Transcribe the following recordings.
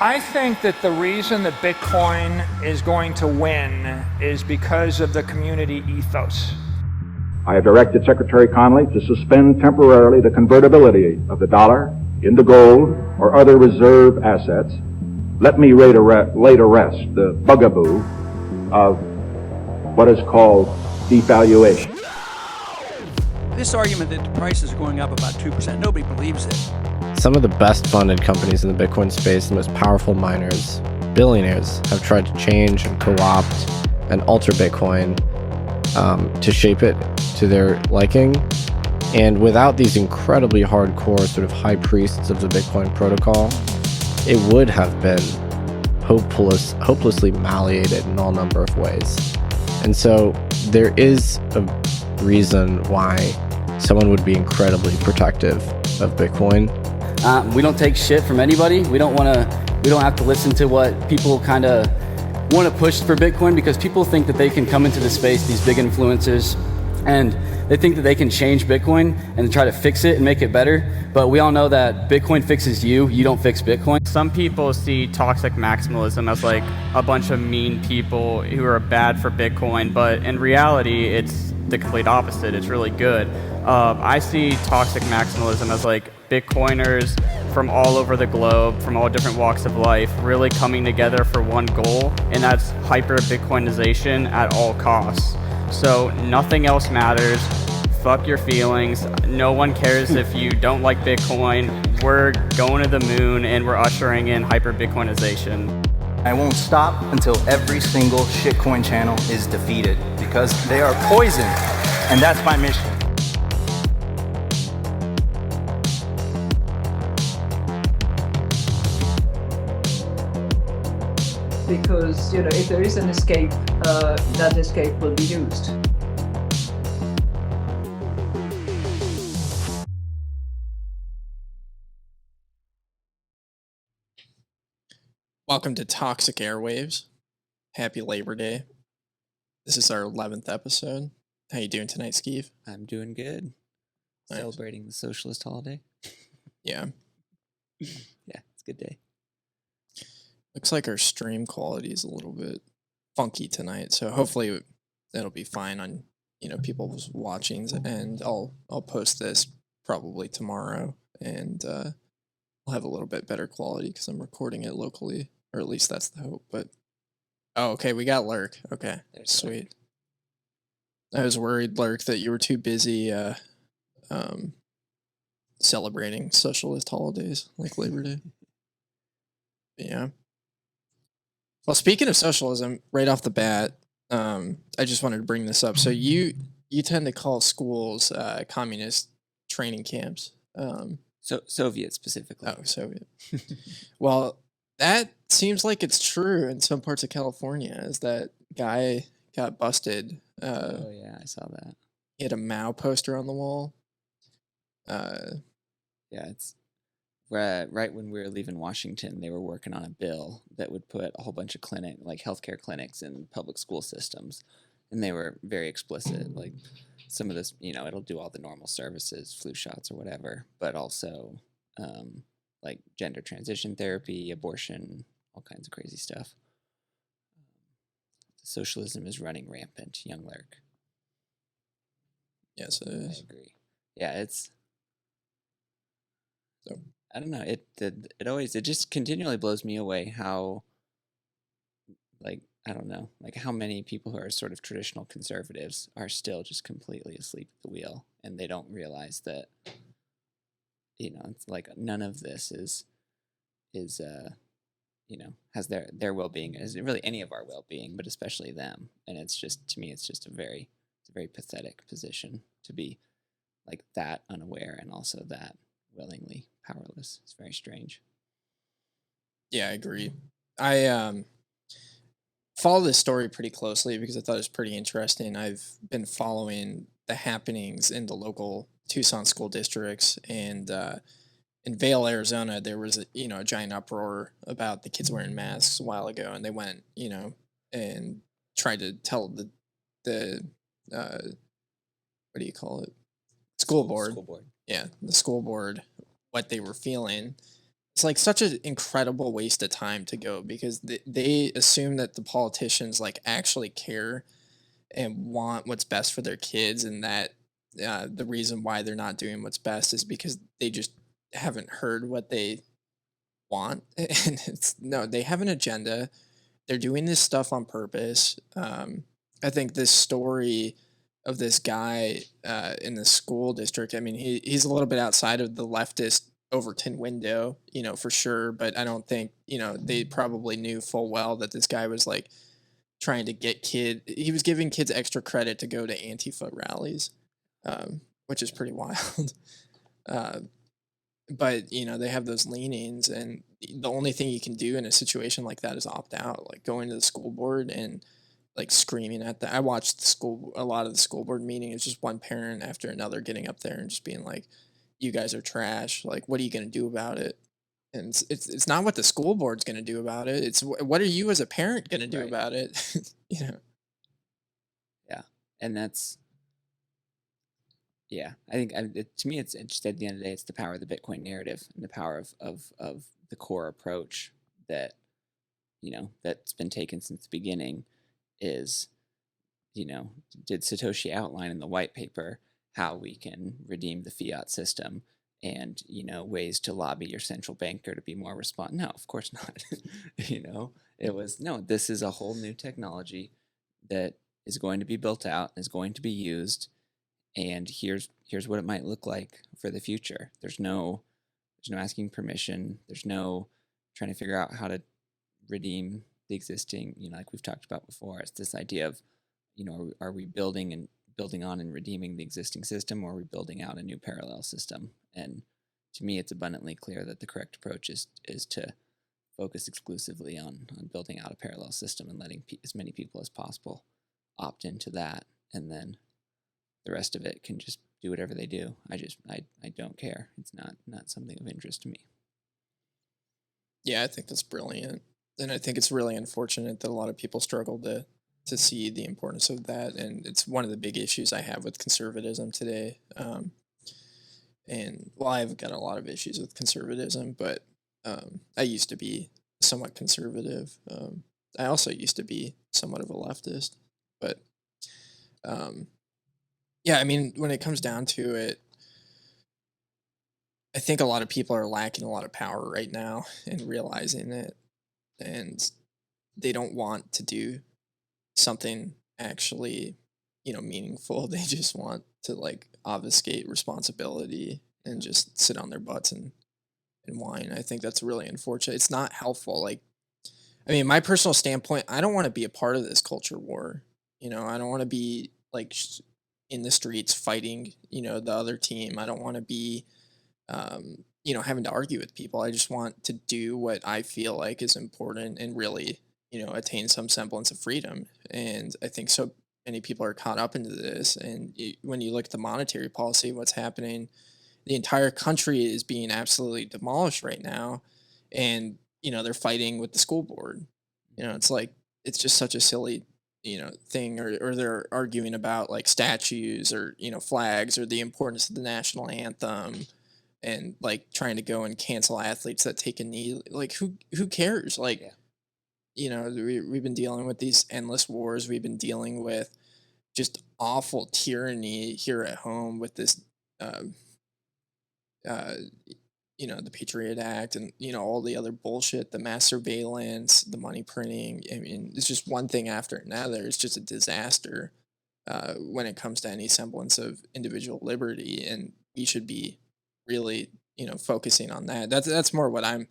I think that the reason that Bitcoin is going to win is because of the community ethos. I have directed Secretary Connally to suspend temporarily the convertibility of the dollar into gold or other reserve assets. Let me lay to rest the bugaboo of what is called devaluation. This argument that the prices are going up about 2%, nobody believes it. Some of the best funded companies in the Bitcoin space, the most powerful miners, billionaires, have tried to change and co-opt and alter Bitcoin to shape it to their liking. And without these incredibly hardcore sort of high priests of the Bitcoin protocol, it would have been hopelessly malleated in all number of ways. And so there is a reason why someone would be incredibly protective of Bitcoin. We don't take shit from anybody. We don't have to listen to what people kind of want to push for Bitcoin, because people think that they can come into the space, these big influencers, and they think that they can change Bitcoin and try to fix it and make it better. But we all know that Bitcoin fixes you. You don't fix Bitcoin. Some people see toxic maximalism as like a bunch of mean people who are bad for Bitcoin, but in reality, it's the complete opposite. It's really good. I see toxic maximalism as like Bitcoiners from all over the globe, from all different walks of life, really coming together for one goal, and that's hyper-Bitcoinization at all costs. So nothing else matters. Fuck your feelings. No one cares if you don't like Bitcoin. We're going to the moon and we're ushering in hyper-Bitcoinization. I won't stop until every single shitcoin channel is defeated, because they are poison, and that's my mission. Because, if there is an escape, that escape will be used. Welcome to Toxic Airwaves. Happy Labor Day. This is our 11th episode. How you doing tonight, Skeeve? I'm doing good. Nice. Celebrating the socialist holiday. Yeah. Yeah, it's a good day. Looks like our stream quality is a little bit funky tonight, so hopefully that'll be fine on people's watchings, and I'll post this probably tomorrow, and I'll have a little bit better quality because I'm recording it locally, or at least that's the hope. But okay, we got Lurk. Okay, There's sweet. I was worried, Lurk, that you were too busy celebrating socialist holidays like Labor Day. Yeah. Well, speaking of socialism, right off the bat, I just wanted to bring this up. So you tend to call schools communist training camps. So Soviet specifically. Oh, Soviet. Well, that seems like it's true in some parts of California, as that guy got busted. Oh yeah, I saw that. He had a Mao poster on the wall. Yeah, it's right when we were leaving Washington, they were working on a bill that would put a whole bunch of healthcare clinics in public school systems, and they were very explicit. Like some of this, it'll do all the normal services, flu shots or whatever, but also like gender transition therapy, abortion, all kinds of crazy stuff. Socialism is running rampant, young Lurk. Yes, it is. I agree. Yeah, it's. So. I don't know. It just continually blows me away how, I don't know, how many people who are sort of traditional conservatives are still just completely asleep at the wheel, and they don't realize that, it's like none of this is has their well-being, is really any of our well-being, but especially them. And it's just, to me, it's a very pathetic position to be like that unaware and also that willingly powerless. It's very strange. Yeah, I agree. I follow this story pretty closely because I thought it was pretty interesting. I've been following the happenings in the local Tucson school districts, and in Vail, Arizona, there was a giant uproar about the kids wearing masks a while ago, and they went and tried to tell the what do you call it? School board. School board. Yeah, the school board, what they were feeling. it's like such an incredible waste of time to go because they assume that the politicians like actually care and want what's best for their kids, and that the reason why they're not doing what's best is because they just haven't heard what they want. And it's no, they have an agenda. They're doing this stuff on purpose. I think this story of this guy in the school district, I mean, he's a little bit outside of the leftist Overton window, for sure. But I don't think, they probably knew full well that this guy was like trying to he was giving kids extra credit to go to Antifa rallies, which is pretty wild. Uh, but they have those leanings, and the only thing you can do in a situation like that is opt out, like going to the school board and like screaming at I watched a lot of the school board meeting. It's just one parent after another getting up there and just being like, you guys are trash, like what are you going to do about it? And it's not what the school board's going to do about it, it's what are you as a parent going to do Right. about it? Yeah, and that's yeah. I think to me, it's just at the end of the day, it's the power of the Bitcoin narrative and the power of the core approach that that's been taken since the beginning. Is did Satoshi outline in the white paper how we can redeem the fiat system and ways to lobby your central banker to be more responsive? No, of course not. It was no. This is a whole new technology that is going to be built out, is going to be used, and here's what it might look like for the future. There's no asking permission. There's no trying to figure out how to redeem the existing. Like we've talked about before, it's this idea of are we building on and redeeming the existing system, or are we building out a new parallel system? And to me, it's abundantly clear that the correct approach is to focus exclusively on building out a parallel system and letting as many people as possible opt into that, and then the rest of it can just do whatever they do. I don't care. It's not something of interest to me. Yeah, I think that's brilliant, and I think it's really unfortunate that a lot of people struggle to see the importance of that, and it's one of the big issues I have with conservatism today. And well, I've got a lot of issues with conservatism, but I used to be somewhat conservative. I also used to be somewhat of a leftist, but yeah, I mean, when it comes down to it, I think a lot of people are lacking a lot of power right now and realizing it, and they don't want to do something actually, meaningful. They just want to like obfuscate responsibility and just sit on their butts and whine. I think that's really unfortunate. It's not helpful. Like, I mean, my personal standpoint, I don't want to be a part of this culture war. I don't want to be like in the streets fighting, the other team. I don't want to be, having to argue with people. I just want to do what I feel like is important and really, attain some semblance of freedom. And I think so many people are caught up into this. And when you look at the monetary policy, what's happening, the entire country is being absolutely demolished right now. And, they're fighting with the school board. It's like, it's just such a silly, thing, or they're arguing about like statues or, flags or the importance of the national anthem, and like trying to go and cancel athletes that take a knee. Like who cares? Like, we've been dealing with these endless wars. We've been dealing with just awful tyranny here at home with this, um, uh, the Patriot Act and, all the other bullshit, the mass surveillance, the money printing. I mean, it's just one thing after another. It's just a disaster when it comes to any semblance of individual liberty. And we should be really, focusing on that. That's more what I'm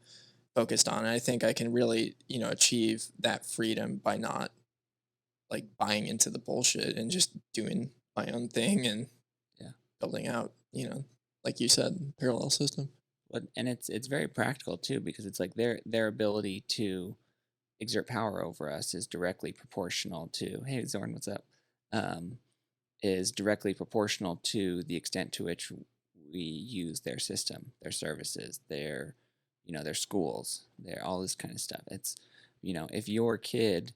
focused on. And I think I can really, achieve that freedom by not like buying into the bullshit and just doing my own thing and Yeah. building out, like you said, parallel system. And it's very practical too, because it's like their ability to exert power over us is directly proportional to, hey Zorn, what's up? Is directly proportional to the extent to which we use their system, their services, their schools, their all this kind of stuff. It's if your kid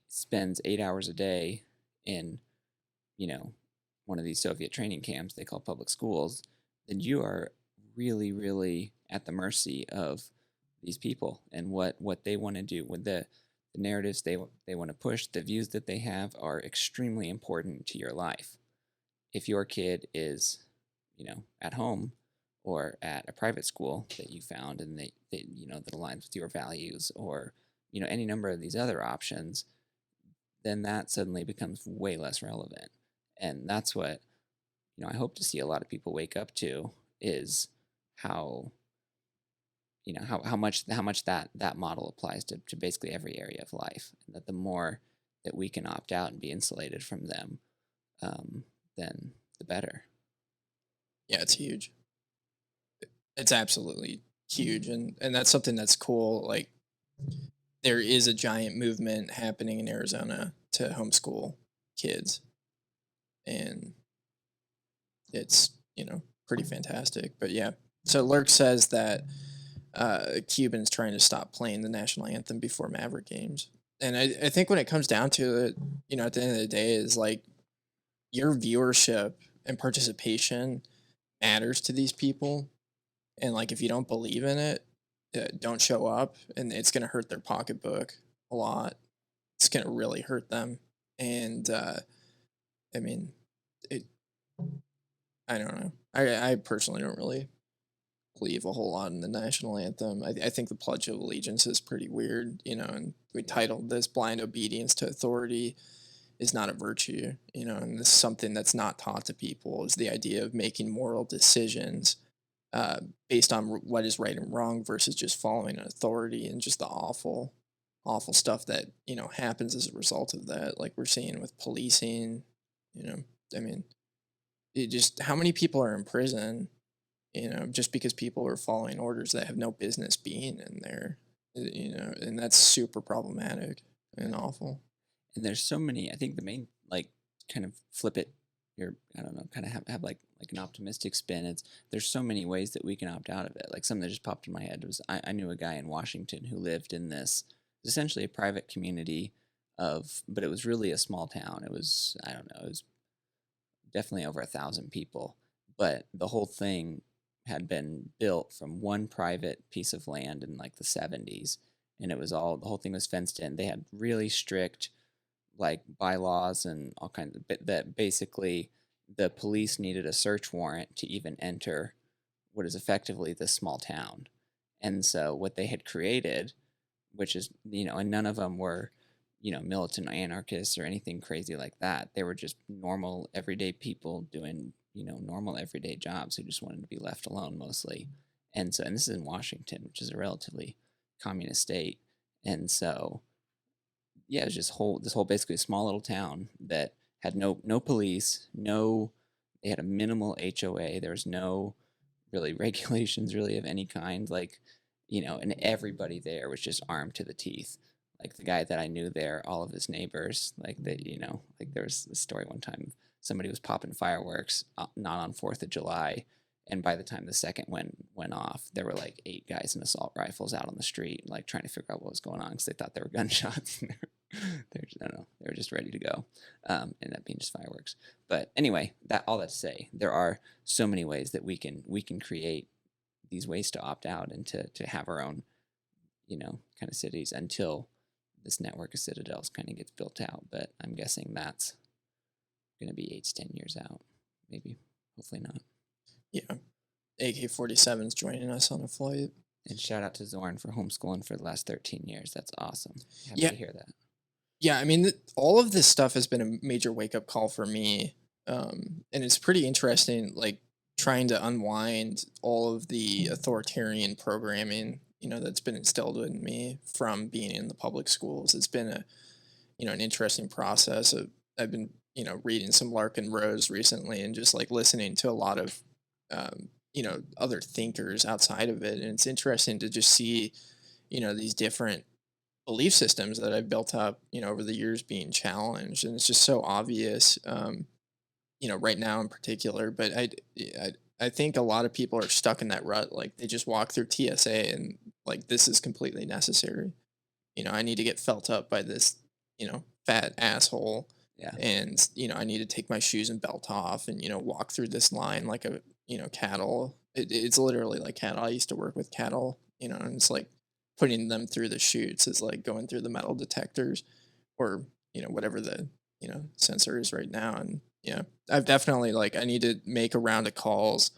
spends 8 hours a day in one of these Soviet training camps they call public schools, then you are really, really at the mercy of these people and what they want to do with the narratives they want to push. The views that they have are extremely important to your life. If your kid is, at home or at a private school that you found and they that aligns with your values, or any number of these other options, then that suddenly becomes way less relevant. And that's what I hope to see a lot of people wake up to, is how how much that model applies to basically every area of life, and that the more that we can opt out and be insulated from them, then the better. Yeah, it's huge. It's absolutely huge, and that's something that's cool. Like, there is a giant movement happening in Arizona to homeschool kids, and it's pretty fantastic. But yeah, so Lurk says that Cubans trying to stop playing the national anthem before Maverick games, and I think when it comes down to it, at the end of the day, is like your viewership and participation matters to these people, and like if you don't believe in it, don't show up, and it's gonna hurt their pocketbook a lot. It's gonna really hurt them, and I mean, it. I don't know. I personally don't really believe a whole lot in the national anthem. I think the Pledge of Allegiance is pretty weird, and we titled this "Blind Obedience to Authority is Not a Virtue," and this is something that's not taught to people, is the idea of making moral decisions based on what is right and wrong versus just following an authority, and just the awful stuff that happens as a result of that, like we're seeing with policing. I mean, it just, how many people are in prison just because people are following orders that have no business being in there, and that's super problematic and awful. And there's so many. I think the main, kind of flip it, I don't know, kind of have like an optimistic spin. It's, there's so many ways that we can opt out of it. Like, something that just popped in my head was, I knew a guy in Washington who lived in this, essentially a private community but it was really a small town. It was, I don't know, it was definitely over 1,000 people, but the whole thing had been built from one private piece of land in like the 70s, and the whole thing was fenced in. They had really strict bylaws and all kinds of, that basically the police needed a search warrant to even enter what is effectively this small town. And so what they had created, which is, and none of them were, militant anarchists or anything crazy like that. They were just normal, everyday people doing, normal, everyday jobs, who just wanted to be left alone mostly. And this is in Washington, which is a relatively communist state. And so, yeah, it was just this whole basically small little town that had no police, they had a minimal HOA. There was no really regulations really of any kind, and everybody there was just armed to the teeth. Like, the guy that I knew there, all of his neighbors, there was a story one time, somebody was popping fireworks, not on 4th of July, and by the time the second went off, there were 8 guys in assault rifles out on the street, trying to figure out what was going on, because they thought they were gunshots. I don't know, they were just ready to go. Ended up being just fireworks. But anyway, all that to say, there are so many ways that we can create these ways to opt out and to have our own, kind of cities, until this network of citadels kind of gets built out. But I'm guessing that's going to be 8 to 10 years out, maybe. Hopefully not. Yeah, AK-47's joining us on a flight. And shout out to Zorn for homeschooling for the last 13 years. That's awesome. Happy to hear that. Yeah, I mean, all of this stuff has been a major wake-up call for me, and it's pretty interesting, trying to unwind all of the authoritarian programming, that's been instilled in me from being in the public schools. It's been an interesting process. I've been, reading some Larkin Rose recently, and just listening to a lot of, other thinkers outside of it. And it's interesting to just see, these different belief systems that I've built up, over the years being challenged. And it's just so obvious, right now in particular. But I think a lot of people are stuck in that rut. They just walk through TSA and this is completely necessary. I need to get felt up by this, fat asshole. Yeah. And, I need to take my shoes and belt off and, walk through this line like a, cattle, it's literally like cattle. I used to work with cattle, and it's like putting them through the chutes is like going through the metal detectors, or whatever the sensor is right now. And I've definitely, like, I need to make a round of calls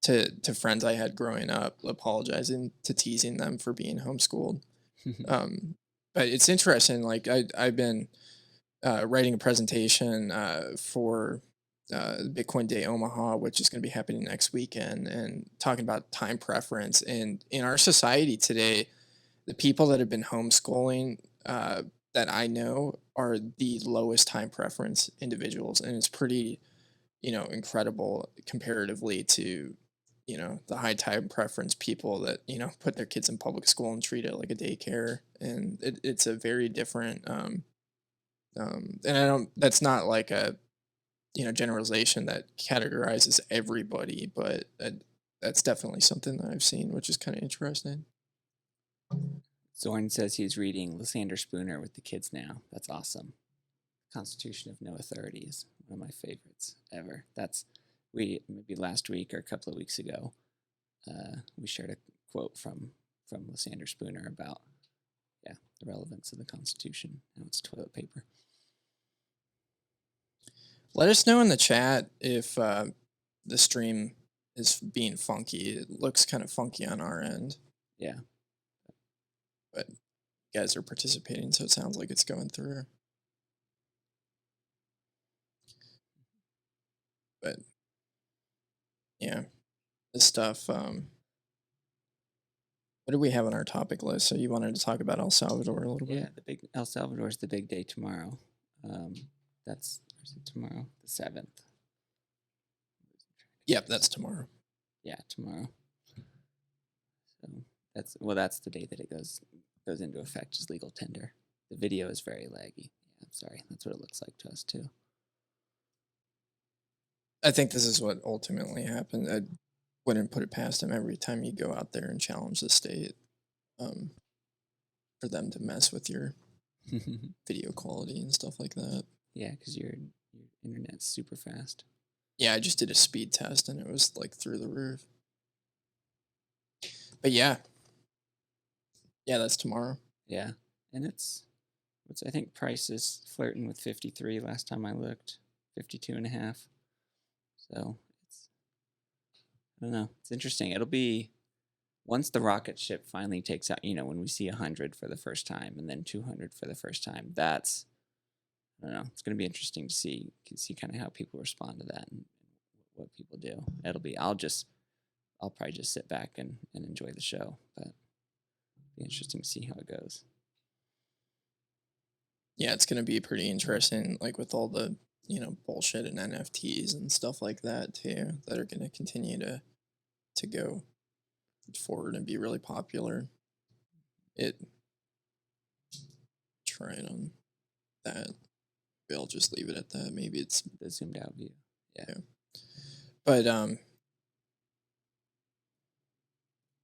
to friends I had growing up, apologizing to teasing them for being homeschooled. But it's interesting. Like, I've been writing a presentation for Bitcoin Day Omaha, which is going to be happening next weekend, and talking about time preference. And in our society today, the people that have been homeschooling that I know are the lowest time preference individuals, and it's pretty, incredible comparatively to, the high time preference people that put their kids in public school and treat it like a daycare, and it's a very different. And I don't. That's not like a generalization that categorizes everybody, but that's definitely something that I've seen, which is kind of interesting. Zorn says he's reading Lysander Spooner with the kids now. That's awesome. Constitution of No Authority is one of my favorites ever. Maybe last week or a couple of weeks ago, we shared a quote from Lysander Spooner about the relevance of the Constitution. Now it's toilet paper. Let us know in the chat if the stream is being funky. It looks kind of funky on our end. Yeah. But you guys are participating, so it sounds like it's going through. But yeah, this stuff. What do we have on our topic list? So you wanted to talk about El Salvador a little bit? Yeah, El Salvador is the big day tomorrow. That's tomorrow, the 7th. Yep, that's tomorrow. Yeah, tomorrow. So that's the day that it goes into effect as legal tender. The video is very laggy. Yeah, I'm sorry. That's what it looks like to us too. I think this is what ultimately happened. I wouldn't put it past him every time you go out there and challenge the state, for them to mess with your video quality and stuff like that. Yeah, because your internet's super fast. Yeah, I just did a speed test and it was like through the roof. But yeah, that's tomorrow. Yeah, and I think price is flirting with 53 last time I looked, 52.5. So I don't know. It's interesting. It'll be once the rocket ship finally takes out. When we see 100 for the first time and then 200 for the first time. That's, I don't know. It's going to be interesting to see kind of how people respond to that and what people do. I'll probably just sit back and enjoy the show, but it'll be interesting to see how it goes. Yeah, it's going to be pretty interesting, like with all the, bullshit and NFTs and stuff like that too, that are going to continue to go forward and be really popular. Try it on that. Maybe I'll just leave it at that. Maybe it's the zoomed out view. Yeah. But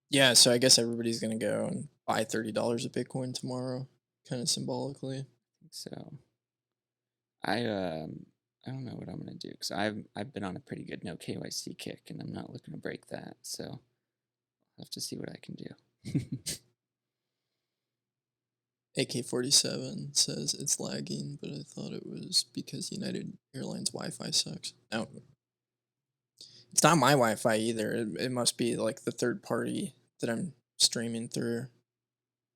yeah, so I guess everybody's gonna go and buy $30 of Bitcoin tomorrow, kind of symbolically. I think so. I don't know what I'm gonna do because I've been on a pretty good no KYC kick and I'm not looking to break that. So I'll have to see what I can do. AK-47 says it's lagging, but I thought it was because United Airlines Wi-Fi sucks. No, it's not my Wi-Fi either. It must be like the third party that I'm streaming through.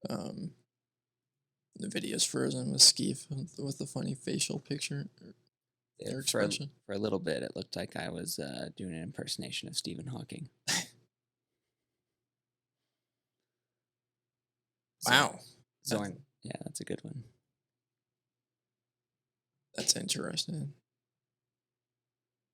The video's frozen with Skeef with the funny facial picture. Their expression. For a little bit, it looked like I was doing an impersonation of Stephen Hawking. Wow. Zorn. Yeah, that's a good one. That's interesting.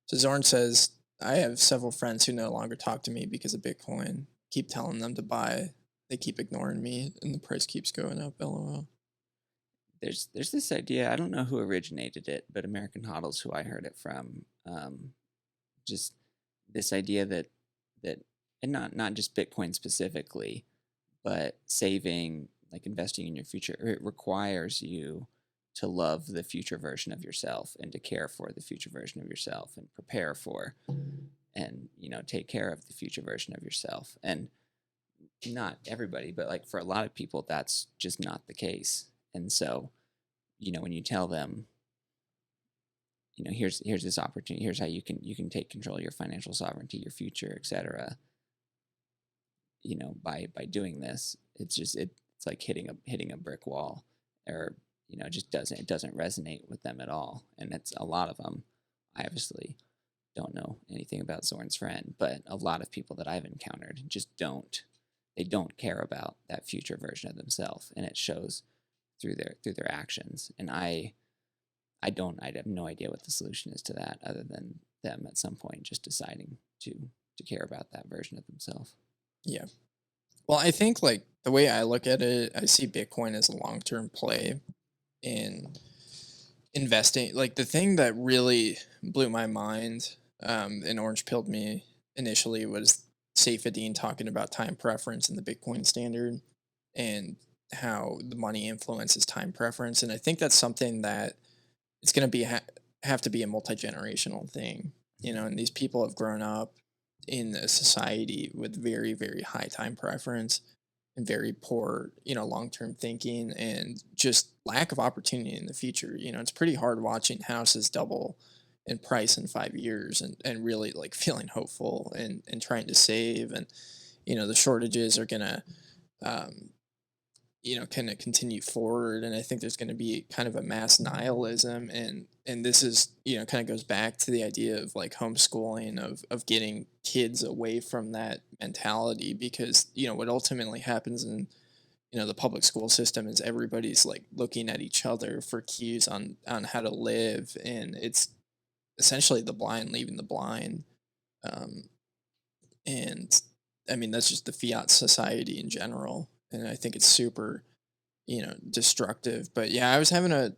So Zorn says, I have several friends who no longer talk to me because of Bitcoin. Keep telling them to buy. They keep ignoring me, and the price keeps going up, LOL. There's this idea, I don't know who originated it, but American Hodls, who I heard it from, just this idea that and not just Bitcoin specifically, but saving, like investing in your future, it requires you to love the future version of yourself and to care for the future version of yourself and prepare for. and take care of the future version of yourself. And not everybody, but like for a lot of people, that's just not the case. And so, when you tell them, here's this opportunity, here's how you can take control of your financial sovereignty, your future, etc. By doing this, it's like hitting a brick wall, or just doesn't resonate with them at all. And it's a lot of them. I obviously don't know anything about Zorn's friend, but a lot of people that I've encountered just don't care about that future version of themselves, and it shows through their actions. And I have no idea what the solution is to that, other than them at some point just deciding to care about that version of themselves. Yeah. Well, I think like the way I look at it, I see Bitcoin as a long-term play in investing. Like the thing that really blew my mind and orange pilled me initially was Saifedean talking about time preference in the Bitcoin standard and how the money influences time preference. And I think that's something that it's going to be have to be a multi-generational thing, and these people have grown up in a society with very, very high time preference and very poor, long-term thinking and just lack of opportunity in the future. It's pretty hard watching houses double in price in 5 years and really like feeling hopeful and trying to save. And, the shortages are going to, kind of continue forward. And I think there's going to be kind of a mass nihilism. And this is, kind of goes back to the idea of like homeschooling, of getting kids away from that mentality, because, what ultimately happens in, the public school system is everybody's like looking at each other for cues on how to live. And it's essentially the blind leading the blind. And I mean, that's just the fiat society in general. And I think it's super, destructive. But yeah, I was having a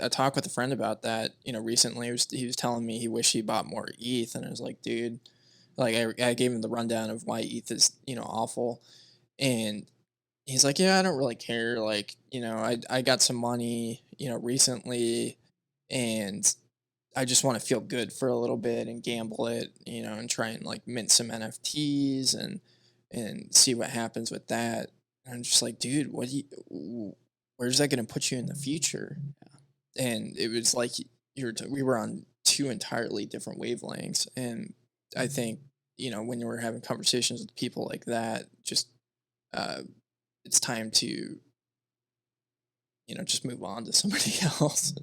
talk with a friend about that, recently. He was telling me he wished he bought more ETH. And I was like, dude, like I gave him the rundown of why ETH is, awful. And he's like, yeah, I don't really care. Like, I got some money, recently, and I just want to feel good for a little bit and gamble it, and try and like mint some NFTs and see what happens with that. And I'm just like, dude, where's that going to put you in the future? And it was like we were on two entirely different wavelengths. And I think, when we're having conversations with people like that, just it's time to, just move on to somebody else.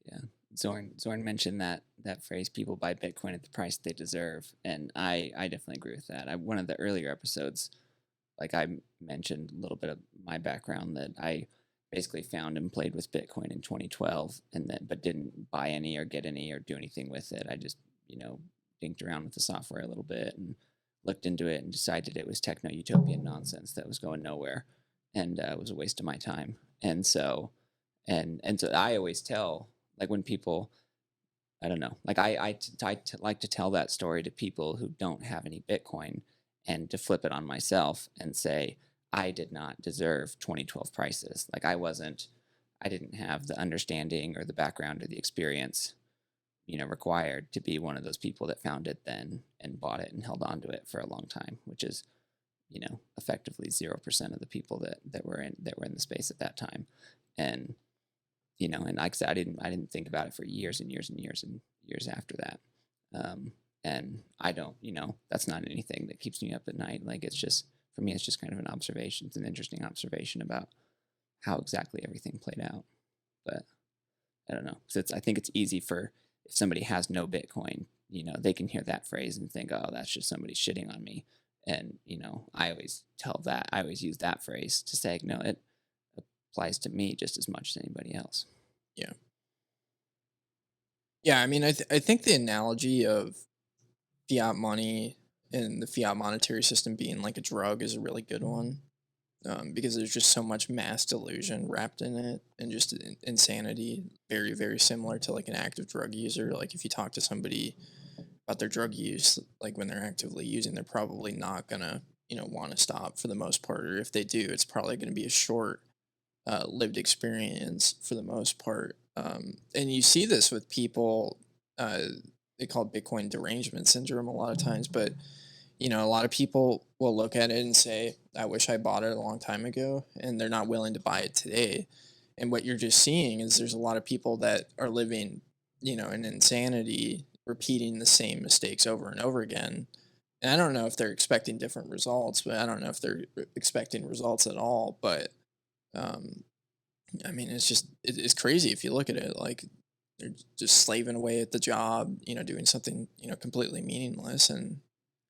Yeah. Zorn mentioned that phrase, people buy Bitcoin at the price they deserve. And I definitely agree with that. One of the earlier episodes, like I mentioned a little bit of my background, that I basically found and played with Bitcoin in 2012 but didn't buy any or get any or do anything with it. I just, dinked around with the software a little bit and looked into it and decided it was techno-utopian nonsense that was going nowhere, and it was a waste of my time. And so I always tell, like when people, I don't know, like I like to tell that story to people who don't have any Bitcoin, and to flip it on myself and say, I did not deserve 2012 prices. Like I didn't have the understanding or the background or the experience, required to be one of those people that found it then and bought it and held on to it for a long time, which is, effectively 0% of the people that were in the space at that time. And, and like I said, I didn't think about it for years and years and years and years after that. And I don't, that's not anything that keeps me up at night. Like it's just, for me, it's just kind of an observation. It's an interesting observation about how exactly everything played out. But I don't know. So I think it's easy for, if somebody has no Bitcoin, they can hear that phrase and think, oh, that's just somebody shitting on me. And, I always use that phrase to say, no, it applies to me just as much as anybody else. Yeah. Yeah. I mean, I think the analogy of fiat money and the fiat monetary system being like a drug is a really good one, because there's just so much mass delusion wrapped in it and just insanity, very, very similar to like an active drug user. Like if you talk to somebody about their drug use, like when they're actively using, they're probably not gonna, want to stop for the most part. Or if they do, it's probably going to be a short lived experience for the most part. And you see this with people, they call it Bitcoin derangement syndrome a lot of times, but a lot of people will look at it and say, I wish I bought it a long time ago, and they're not willing to buy it today. And what you're just seeing is there's a lot of people that are living, in insanity, repeating the same mistakes over and over again. And I don't know if they're expecting different results, but I don't know if they're expecting results at all. But I mean, it's crazy if you look at it. Like, they're just slaving away at the job, doing something, completely meaningless, and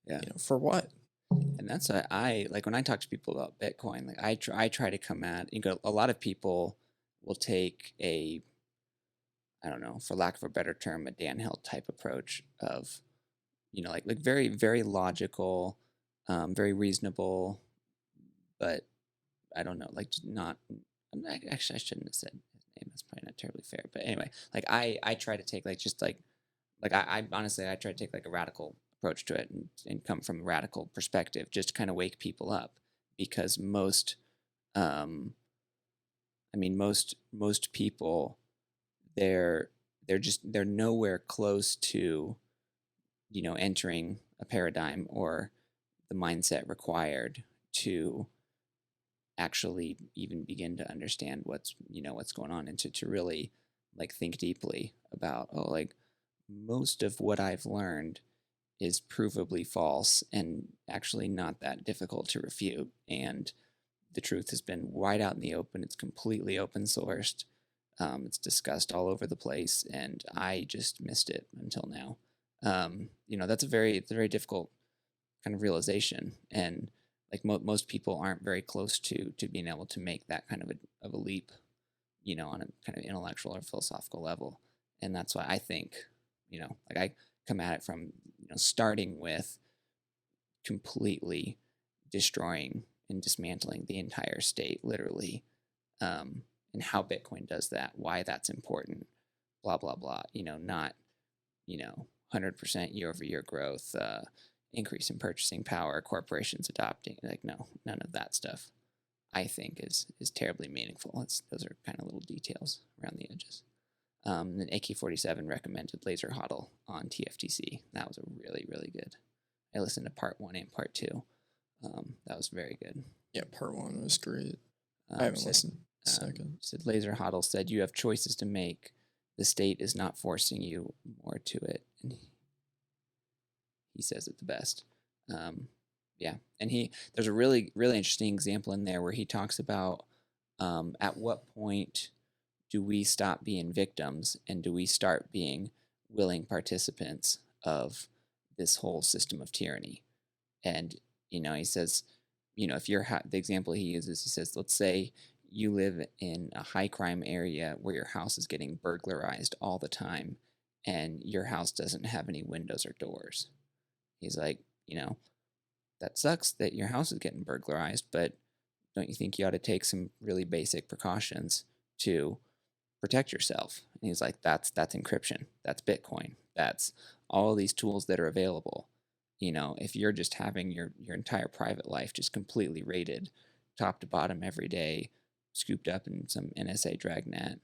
Yeah. for what? And that's what I like when I talk to people about Bitcoin. Like I try to come at a lot of people will take I don't know, for lack of a better term, a Dan Hill type approach of like very very logical, very reasonable, but I don't know, like just not. Actually, I shouldn't have said his name. That's probably not terribly fair. But anyway, like I try to take I honestly I try to take like a radical approach to it and come from a radical perspective, just to kind of wake people up, because most people they're nowhere close to entering a paradigm or the mindset required to actually even begin to understand what's going on, and to really like think deeply about most of what I've learned is provably false and actually not that difficult to refute, and the truth has been wide out in the open. It's completely open sourced. It's discussed all over the place, and I just missed it until now. That's it's a very difficult kind of realization, and like most people aren't very close to being able to make that kind of a leap, on a kind of intellectual or philosophical level. And that's why I think, like I come at it from, starting with completely destroying and dismantling the entire state, literally, and how Bitcoin does that, why that's important, blah, blah, blah, not, 100% year over year growth, increase in purchasing power, corporations adopting, like, no, none of that stuff, I think is terribly meaningful. Those are kind of little details around the edges. Then AK-47 recommended Laser Hodl on TFTC. That was a really, really good. I listened to part 1 and part 2. That was very good. Yeah, part 1 was great. I haven't listened. Second. Said Laser Hodl said, you have choices to make. The state is not forcing you more to it. And he says it the best. Yeah, and there's a really, really interesting example in there where he talks about at what point do we stop being victims and do we start being willing participants of this whole system of tyranny? And, he says, if you're, the example he uses, he says, let's say you live in a high crime area where your house is getting burglarized all the time and your house doesn't have any windows or doors. He's like, that sucks that your house is getting burglarized, but don't you think you ought to take some really basic precautions to protect yourself? And he's like, that's encryption. That's Bitcoin. That's all these tools that are available. If you're just having your entire private life just completely raided top to bottom every day, scooped up in some NSA dragnet,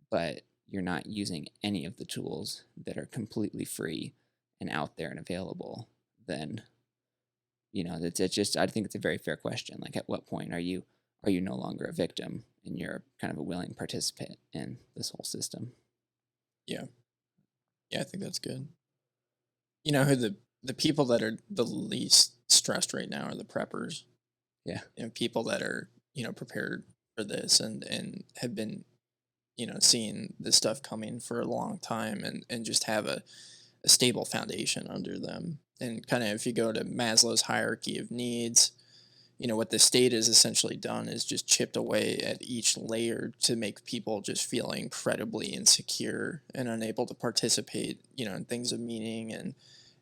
but you're not using any of the tools that are completely free and out there and available, then, it's just, I think it's a very fair question. Like, at what point are you no longer a victim and you're kind of a willing participant in this whole system? Yeah. Yeah, I think that's good. Who the people that are the least stressed right now are the preppers. Yeah. People that are, prepared for this and have been, seeing this stuff coming for a long time and just have a stable foundation under them. And kind of, if you go to Maslow's hierarchy of needs, what the state has essentially done is just chipped away at each layer to make people just feel incredibly insecure and unable to participate, in things of meaning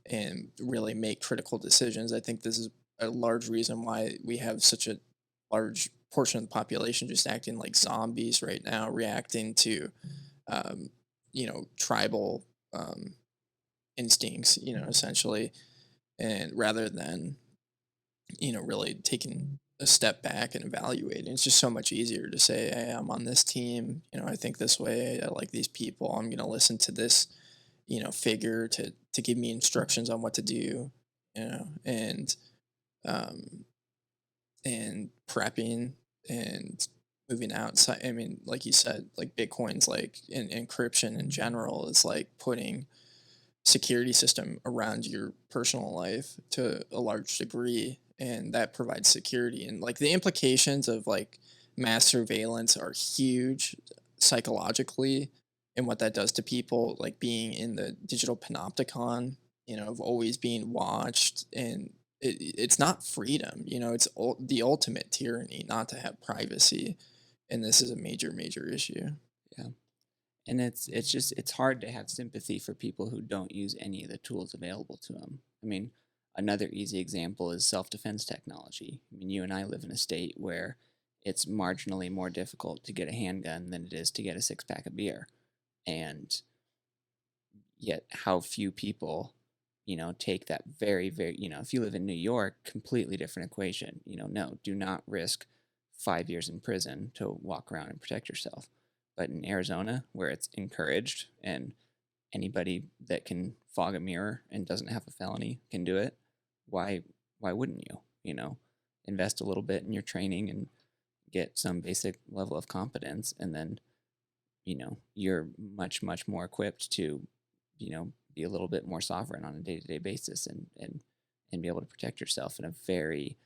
and really make critical decisions. I think this is a large reason why we have such a large portion of the population just acting like zombies right now, reacting to, tribal instincts, essentially, and rather than, really taking a step back and evaluating. It's just so much easier to say, hey, I'm on this team, I think this way, I like these people, I'm going to listen to this, figure to to give me instructions on what to do, um, and prepping and moving outside. I mean, like you said, like Bitcoin's like encryption in general is like putting security system around your personal life to a large degree, and that provides security. And like the implications of like mass surveillance are huge psychologically, and what that does to people, like being in the digital panopticon, of always being watched. And it's not freedom, it's the ultimate tyranny not to have privacy, and this is a major major issue. Yeah. And it's hard to have sympathy for people who don't use any of the tools available to them. I mean, another easy example is self-defense technology. I mean, you and I live in a state where it's marginally more difficult to get a handgun than it is to get a six-pack of beer. And yet how few people, take that very, very, if you live in New York, completely different equation. No, do not risk 5 years in prison to walk around and protect yourself. But in Arizona, where it's encouraged and anybody that can fog a mirror and doesn't have a felony can do it, why wouldn't you? Invest a little bit in your training and get some basic level of competence, and then, you're much, much more equipped to, be a little bit more sovereign on a day-to-day basis and be able to protect yourself in a very,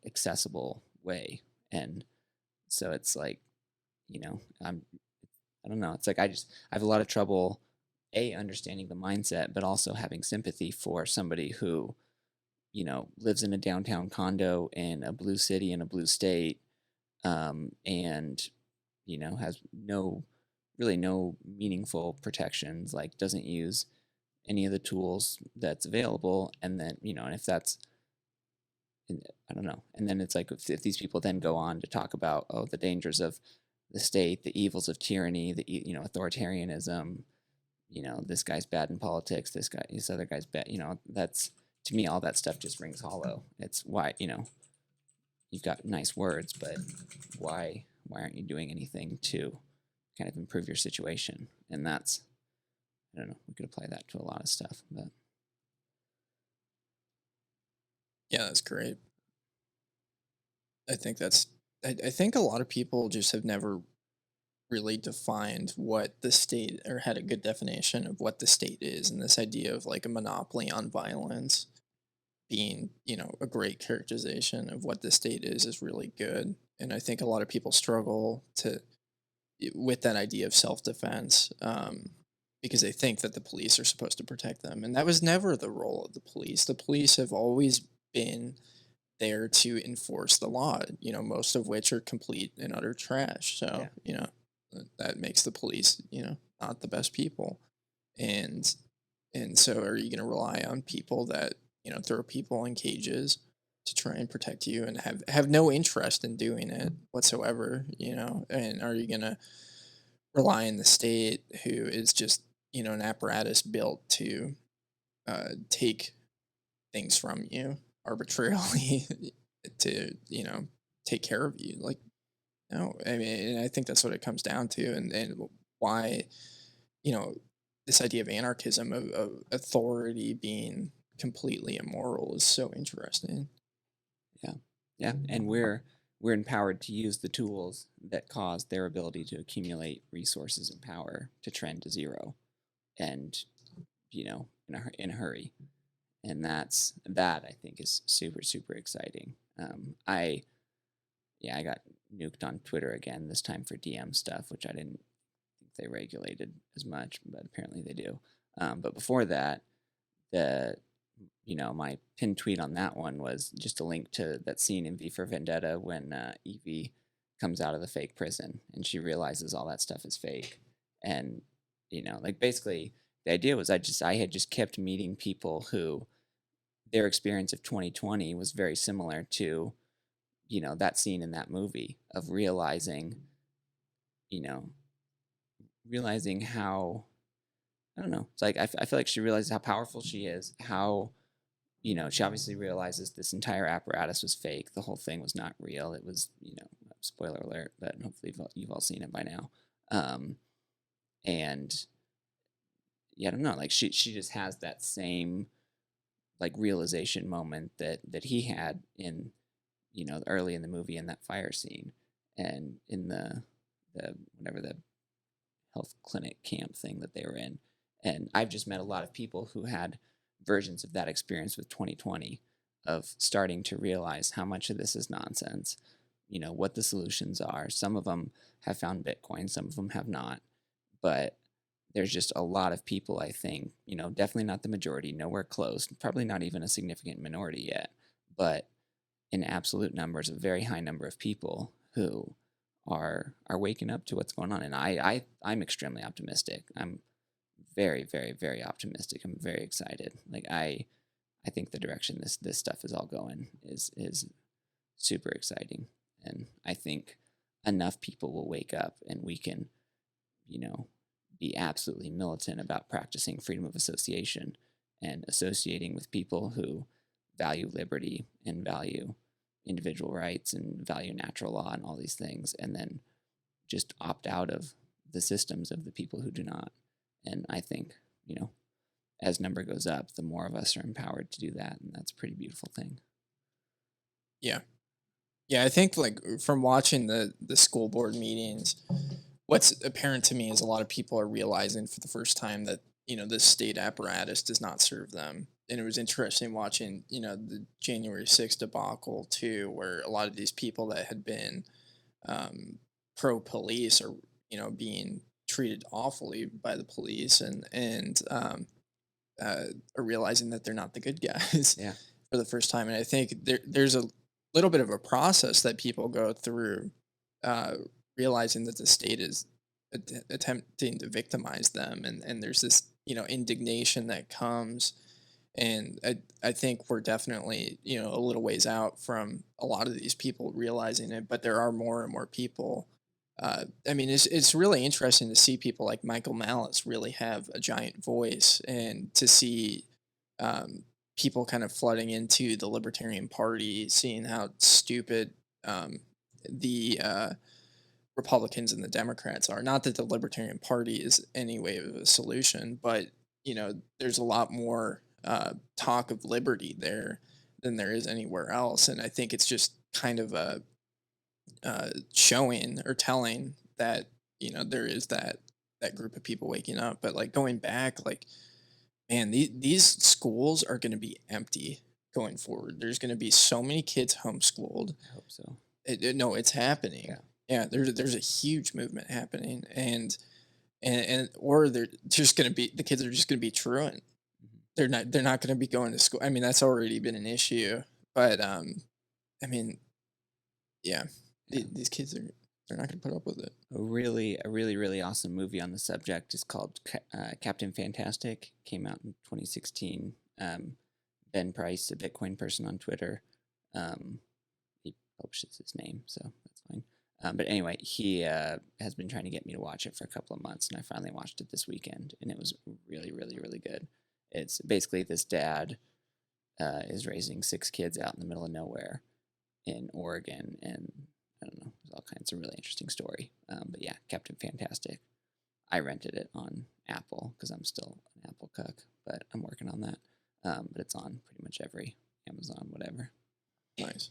accessible way. And so it's like, I don't know. It's like I have a lot of trouble, understanding the mindset, but also having sympathy for somebody who, lives in a downtown condo in a blue city in a blue state, and, has really no meaningful protections, like doesn't use any of the tools that's available. And then, and if that's, I don't know. And then it's like if these people then go on to talk about, the dangers of the state, the evils of tyranny, the authoritarianism, this guy's bad in politics, this other guy's bad, that's, to me, all that stuff just rings hollow. It's why, you've got nice words, but why aren't you doing anything to kind of improve your situation? And that's, I don't know, we could apply that to a lot of stuff, but. Yeah, that's great. I think I think a lot of people just have never really defined what the state, or had a good definition of what the state is, and this idea of like a monopoly on violence being, a great characterization of what the state is really good. And I think a lot of people struggle with that idea of self-defense, because they think that the police are supposed to protect them, and that was never the role of the police. The police have always been there to enforce the law, most of which are complete and utter trash. So, that makes the police, not the best people. And so are you going to rely on people that, throw people in cages to try and protect you and have no interest in doing it whatsoever, and are you going to rely on the state, who is just, an apparatus built to take things from you arbitrarily to, take care of you? Like, no. I mean, I think that's what it comes down to, and why, this idea of anarchism, of authority being completely immoral, is so interesting. Yeah, and we're empowered to use the tools that cause their ability to accumulate resources and power to trend to zero, and in a hurry. And that I think is super, super exciting. I got nuked on Twitter again, this time for DM stuff, which I didn't think they regulated as much, but apparently they do. But before that, my pinned tweet on that one was just a link to that scene in V for Vendetta when Evie comes out of the fake prison and she realizes all that stuff is fake. And, basically the idea was I had just kept meeting people who their experience of 2020 was very similar to, that scene in that movie of realizing how, I don't know. It's like, I feel like she realizes how powerful she is, how, she obviously realizes this entire apparatus was fake. The whole thing was not real. It was, spoiler alert, but hopefully you've all seen it by now. And yeah, I don't know, like she just has that same like realization moment that he had in, you know, early in the movie in that fire scene and in the whatever the health clinic camp thing that they were in. And I've just met a lot of people who had versions of that experience with 2020 of starting to realize how much of this is nonsense, you know, what the solutions are. Some of them have found Bitcoin, some of them have not. But there's just a lot of people, I think, you know, definitely not the majority, nowhere close, probably not even a significant minority yet, but in absolute numbers, a very high number of people who are waking up to what's going on. And I'm extremely optimistic. I'm very, very, very optimistic. I'm very excited. Like I think the direction this stuff is all going is super exciting. And I think enough people will wake up and we can, you know, be absolutely militant about practicing freedom of association and associating with people who value liberty and value individual rights and value natural law and all these things, and then just opt out of the systems of the people who do not. And I think, you know, as number goes up, the more of us are empowered to do that, and that's a pretty beautiful thing. Yeah. Yeah, I think like from watching the school board meetings, what's apparent to me is a lot of people are realizing for the first time that, you know, the state apparatus does not serve them. And it was interesting watching, you know, the January 6th debacle too, where a lot of these people that had been pro police are, you know, being treated awfully by the police and are realizing that they're not the good guys Yeah. for the first time. And I think there's a little bit of a process that people go through, uh, realizing that the state is attempting to victimize them, and there's this, you know, indignation that comes. And I think we're definitely, you know, a little ways out from a lot of these people realizing it, but there are more and more people. I mean, it's really interesting to see people like Michael Malice really have a giant voice, and to see um, people kind of flooding into the Libertarian Party, seeing how stupid the Republicans and the Democrats are. Not that the Libertarian Party is any way of a solution, but you know, there's a lot more talk of liberty there than there is anywhere else, and I think it's just kind of a showing or telling that, you know, there is that group of people waking up. But like going back, like man, these schools are going to be empty going forward. There's going to be so many kids homeschooled. I hope so. No, it's happening. Yeah. Yeah, there's a huge movement happening, and or they're just going to be, the kids are just going to be truant. They're not going to be going to school. I mean, that's already been an issue, but I mean, yeah, these kids are, they're not going to put up with it. A really awesome movie on the subject is called Captain Fantastic. Came out in 2016. Ben Price, a Bitcoin person on Twitter, he publishes his name, so that's fine. But anyway, he has been trying to get me to watch it for a couple of months, and I finally watched it this weekend, and it was really good. It's basically this dad is raising 6 kids out in the middle of nowhere in Oregon, and I don't know, there's all kinds of really interesting story. But yeah, Captain Fantastic. I rented it on Apple because I'm still an Apple cuck, but I'm working on that. But it's on pretty much every Amazon, whatever. Nice.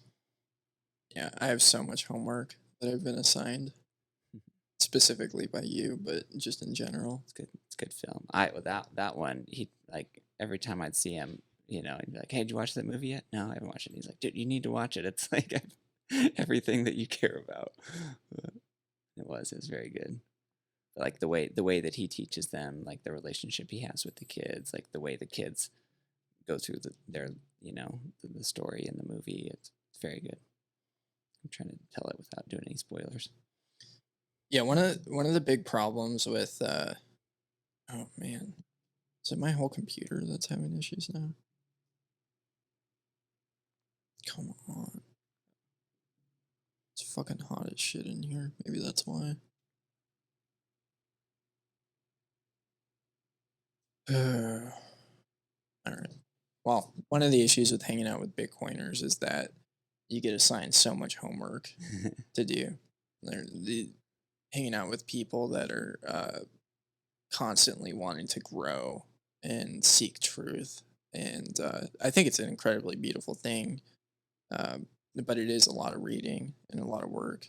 Yeah, I have so much homework that I've been assigned, specifically by you, but just in general. It's good. It's a good film. Without that one, he like every time I'd see him, you know, he'd be like, "Hey, did you watch that movie yet?" No, I haven't watched it. And he's like, "Dude, you need to watch it. It's like everything that you care about." But it was very good. But like the way that he teaches them, like the relationship he has with the kids, like the way the kids go through their you know the story in the movie. It's very good. I'm trying to tell it without doing any spoilers. Yeah, one of the big problems with oh man, is it my whole computer that's having issues now? Come on. It's fucking hot as shit in here. Maybe that's why. All right. Well, one of the issues with hanging out with Bitcoiners is that you get assigned so much homework to do. Hanging out with people that are constantly wanting to grow and seek truth. And I think it's an incredibly beautiful thing, but it is a lot of reading and a lot of work.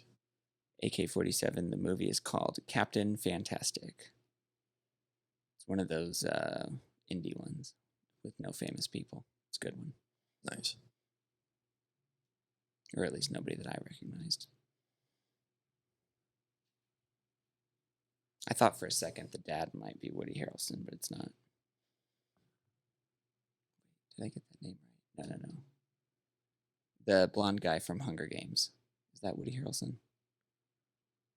AK-47, the movie is called Captain Fantastic. It's one of those indie ones with no famous people. It's a good one. Nice. Or at least nobody that I recognized. I thought for a second the dad might be Woody Harrelson, but it's not. Did I get that name right? No. The blonde guy from Hunger Games. Is that Woody Harrelson?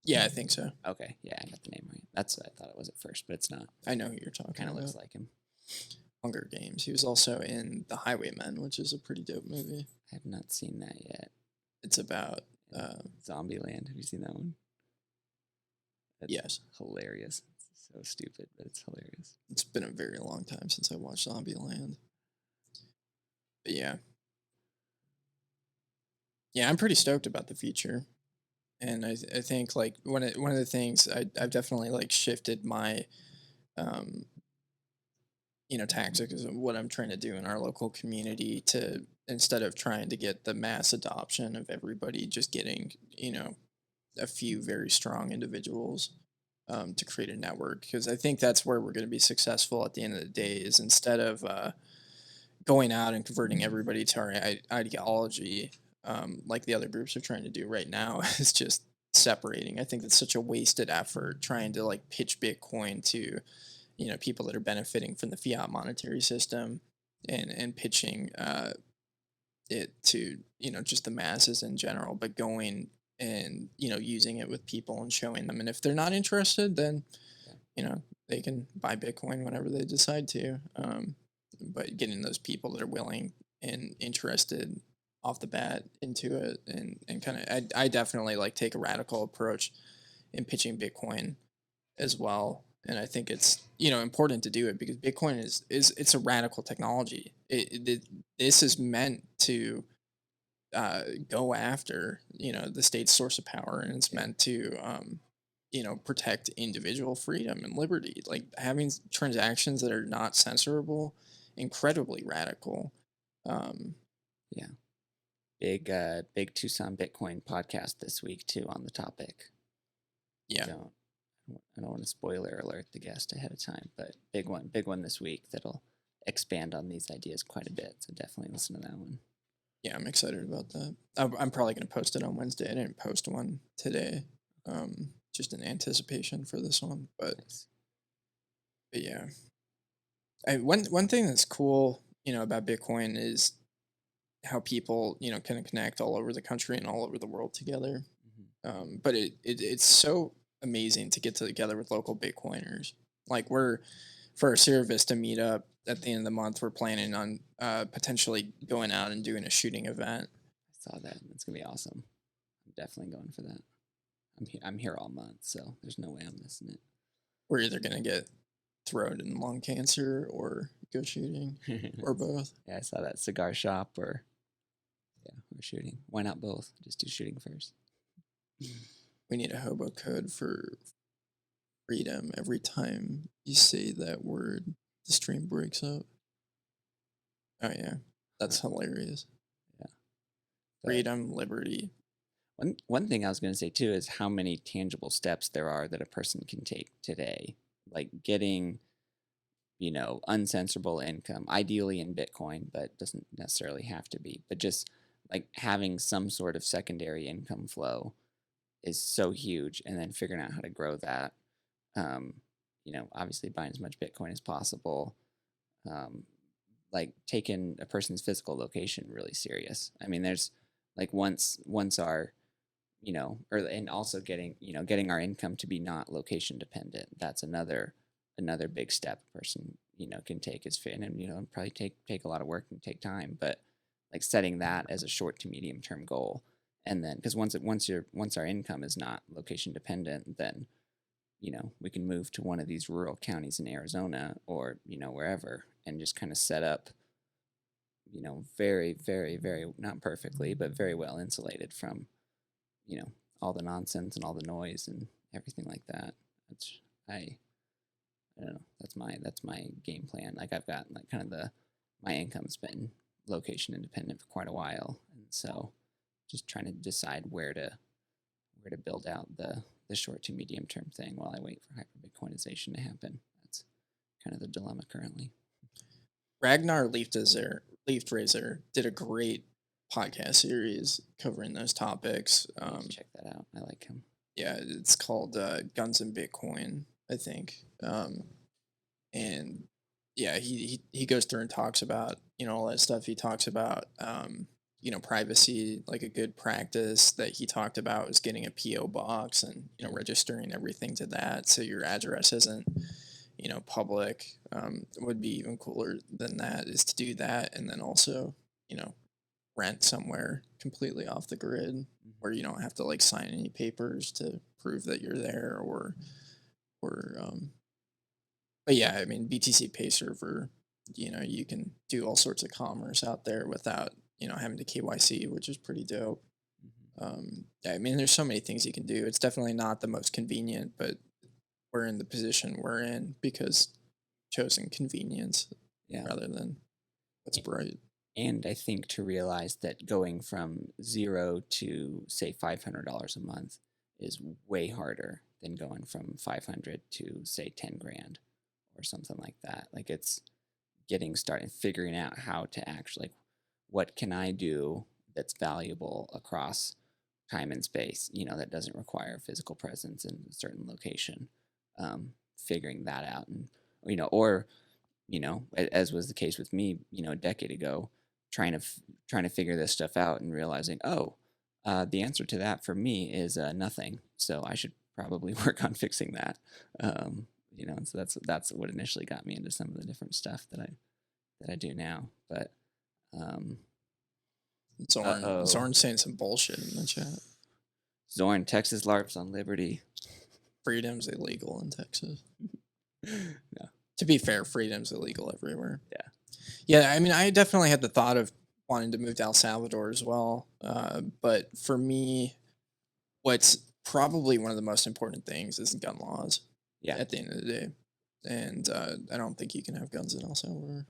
Yeah, I think so. Okay, yeah, I got the name right. That's what I thought it was at first, but it's not. I know who you're talking Kind of about. looks like him. Hunger Games. He was also in The Highwaymen, which is a pretty dope movie. I have not seen that yet. It's about Zombieland. Have you seen that one? That's yes. Hilarious. It's so stupid, but it's hilarious. It's been a very long time since I watched Zombieland. But yeah. Yeah, I'm pretty stoked about the future. And I think like one of the things I've definitely like shifted my tactics of what I'm trying to do in our local community to, instead of trying to get the mass adoption of everybody, just getting, a few very strong individuals to create a network. Because I think that's where we're going to be successful at the end of the day, is instead of going out and converting everybody to our ideology, like the other groups are trying to do right now, is just separating. I think that's such a wasted effort trying to like pitch Bitcoin to, people that are benefiting from the fiat monetary system, and pitching it to, just the masses in general, but going and, using it with people and showing them. And if they're not interested, then, they can buy Bitcoin whenever they decide to. But getting those people that are willing and interested off the bat into it, and kind of, I definitely like take a radical approach in pitching Bitcoin as well. And I think it's, important to do it because Bitcoin is it's a radical technology. This is meant to go after, the state's source of power, and it's meant to, protect individual freedom and liberty. Like having transactions that are not censorable, incredibly radical. Yeah. Big Tucson Bitcoin podcast this week too on the topic. Yeah. I don't want to spoiler alert the guest ahead of time, but big one this week that'll expand on these ideas quite a bit. So definitely listen to that one. Yeah, I'm excited about that. I'm probably going to post it on Wednesday. I didn't post one today, just in anticipation for this one. But yeah, one thing that's cool, about Bitcoin is how people, can connect all over the country and all over the world together. Mm-hmm. But it's so amazing to get together with local Bitcoiners. Like for our Sierra Vista meetup at the end of the month, we're planning on potentially going out and doing a shooting event. I saw that. It's gonna be awesome. I'm definitely going for that. I'm here all month, so there's no way I'm missing it. We're either gonna get throat and lung cancer or go shooting, or both. Yeah, I saw that. Cigar shop or shooting. Why not both? Just do shooting first. We need a hobo code for freedom. Every time you say that word, the stream breaks up. Oh yeah, that's hilarious. Yeah. Freedom, liberty. One thing I was going to say too is how many tangible steps there are that a person can take today, like getting, uncensorable income, ideally in Bitcoin, but doesn't necessarily have to be. But just like having some sort of secondary income flow is so huge, and then figuring out how to grow that. Obviously buying as much Bitcoin as possible. Like taking a person's physical location really serious. I mean, there's like once our, and also getting our income to be not location dependent. That's another big step a person, can take is fit, and probably take a lot of work and take time, but like setting that as a short to medium term goal. And then, because once our income is not location dependent, then, we can move to one of these rural counties in Arizona or, wherever, and just kind of set up, very, very, very, not perfectly, but very well insulated from, all the nonsense and all the noise and everything like that. I I don't know. That's my game plan. Like I've got like kind of my income's been location independent for quite a while, and so just trying to decide where to build out the short to medium term thing while I wait for hyper Bitcoinization to happen. That's kind of the dilemma currently. Ragnar Leafraiser did a great podcast series covering those topics. Check that out. I like him. Yeah, it's called Guns and Bitcoin, I think. And yeah, he goes through and talks about, all that stuff. He talks about, privacy, like a good practice that he talked about was getting a PO box and, registering everything to that. So your address isn't, public. Would be even cooler than that is to do that. And then also, rent somewhere completely off the grid where you don't have to like sign any papers to prove that you're there but yeah, I mean, BTC Pay Server, you can do all sorts of commerce out there without, having to KYC, which is pretty dope. Yeah, I mean, there's so many things you can do. It's definitely not the most convenient, but we're in the position we're in because choosing convenience rather than what's right. And I think to realize that going from 0 to say $500 a month is way harder than going from 500 to say 10 grand or something like that. Like it's getting started, figuring out how to actually, what can I do that's valuable across time and space, that doesn't require physical presence in a certain location. Figuring that out, and or as was the case with me, a decade ago, trying to figure this stuff out and realizing, the answer to that for me is nothing. So I should probably work on fixing that. And so that's what initially got me into some of the different stuff that I do now. But Zorn's saying some bullshit in the chat. Zorn, Texas LARPs on Liberty. Freedom's illegal in Texas. No. To be fair, freedom's illegal everywhere. Yeah. Yeah, I mean, I definitely had the thought of wanting to move to El Salvador as well. But for me, what's probably one of the most important things is gun laws. Yeah. At the end of the day. And I don't think you can have guns in El Salvador.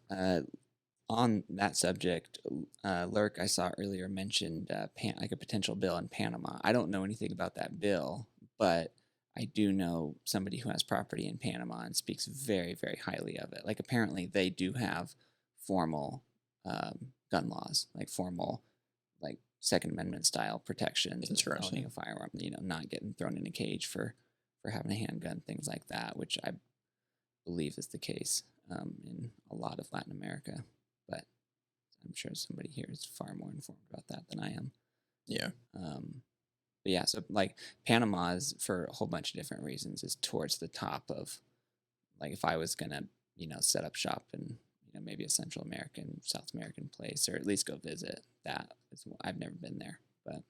On that subject, Lurk, I saw earlier mentioned like a potential bill in Panama. I don't know anything about that bill, but I do know somebody who has property in Panama and speaks very, very highly of it. Like apparently they do have formal gun laws, like formal, like Second Amendment style protections of owning a firearm. Not getting thrown in a cage for having a handgun, things like that, which I believe is the case in a lot of Latin America. But I'm sure somebody here is far more informed about that than I am. Yeah. But yeah, so like Panama is, for a whole bunch of different reasons, is towards the top of, like, if I was gonna, set up shop in, maybe a Central American, South American place, or at least go visit. I've never been there, but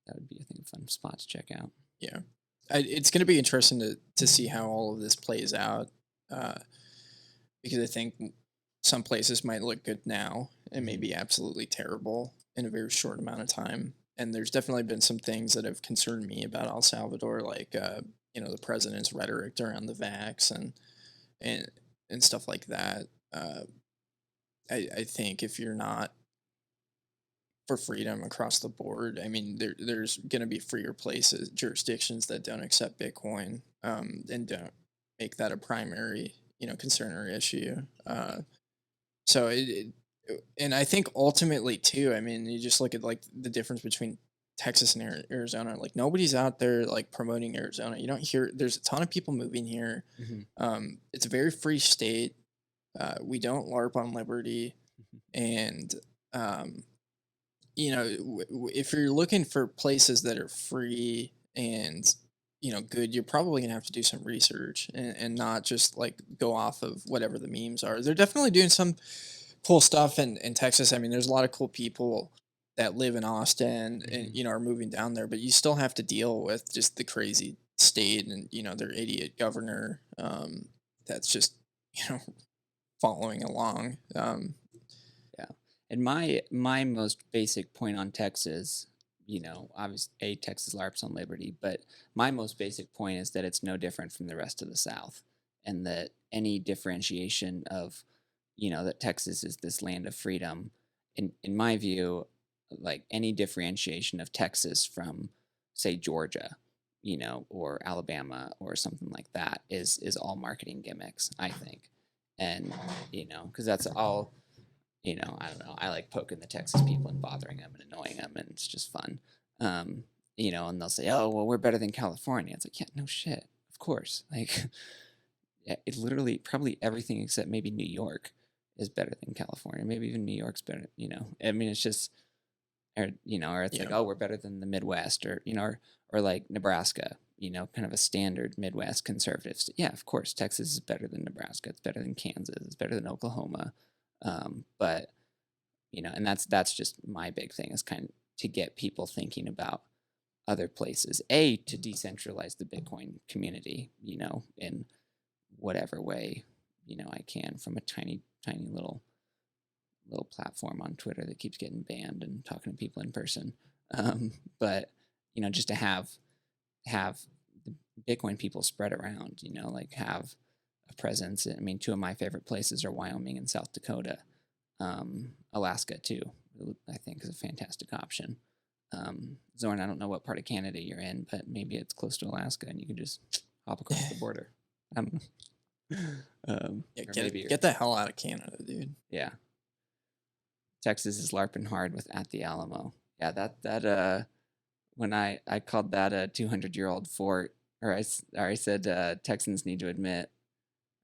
that would be, I think, a fun spot to check out. Yeah, it's going to be interesting to see how all of this plays out, because I think some places might look good now and may be absolutely terrible in a very short amount of time. And there's definitely been some things that have concerned me about El Salvador, like the president's rhetoric around the vax and stuff like that. I think if you're not for freedom across the board, I mean, there's going to be freer places, jurisdictions that don't accept Bitcoin, and don't make that a primary, concern or issue. So and I think ultimately too, I mean, you just look at like the difference between Texas and Arizona. Like nobody's out there like promoting Arizona. You don't hear. There's a ton of people moving here. Mm-hmm. It's a very free state. We don't LARP on Liberty, and if you're looking for places that are free and good, you're probably gonna have to do some research and not just like go off of whatever the memes are. They're definitely doing some cool stuff in Texas. I mean, there's a lot of cool people that live in Austin and are moving down there, but you still have to deal with just the crazy state and their idiot governor that's just following along. Yeah, and my most basic point on Texas, obviously Texas LARPs on Liberty, but my most basic point is that it's no different from the rest of the South. and that any differentiation of, that Texas is this land of freedom, in my view, like any differentiation of Texas from, say, Georgia, or Alabama or something like that is all marketing gimmicks, I think. And, because that's all, I don't know. I like poking the Texas people and bothering them and annoying them, and it's just fun. And they'll say, oh, well, we're better than California. It's like, yeah, no shit. Of course. Like, it literally, probably everything except maybe New York is better than California. Maybe even New York's better, I mean, it's just, or it's like, oh, we're better than the Midwest, or or like Nebraska, kind of a standard Midwest conservative. Yeah, of course, Texas is better than Nebraska. It's better than Kansas. It's better than Oklahoma. But and that's just my big thing, is kind of to get people thinking about other places. To decentralize the Bitcoin community, in whatever way, I can, from a tiny little platform on Twitter that keeps getting banned and talking to people in person. But just to have the Bitcoin people spread around, like have a presence. I mean, two of my favorite places are Wyoming and South Dakota. Alaska too, I think, is a fantastic option. Zorn, I don't know what part of Canada you're in, but maybe it's close to Alaska and you can just hop across the border. Get the hell out of Canada, dude. Yeah. Texas is LARPing hard with At the Alamo. Yeah, that when I called that a 200-year-old fort, or I said Texans need to admit,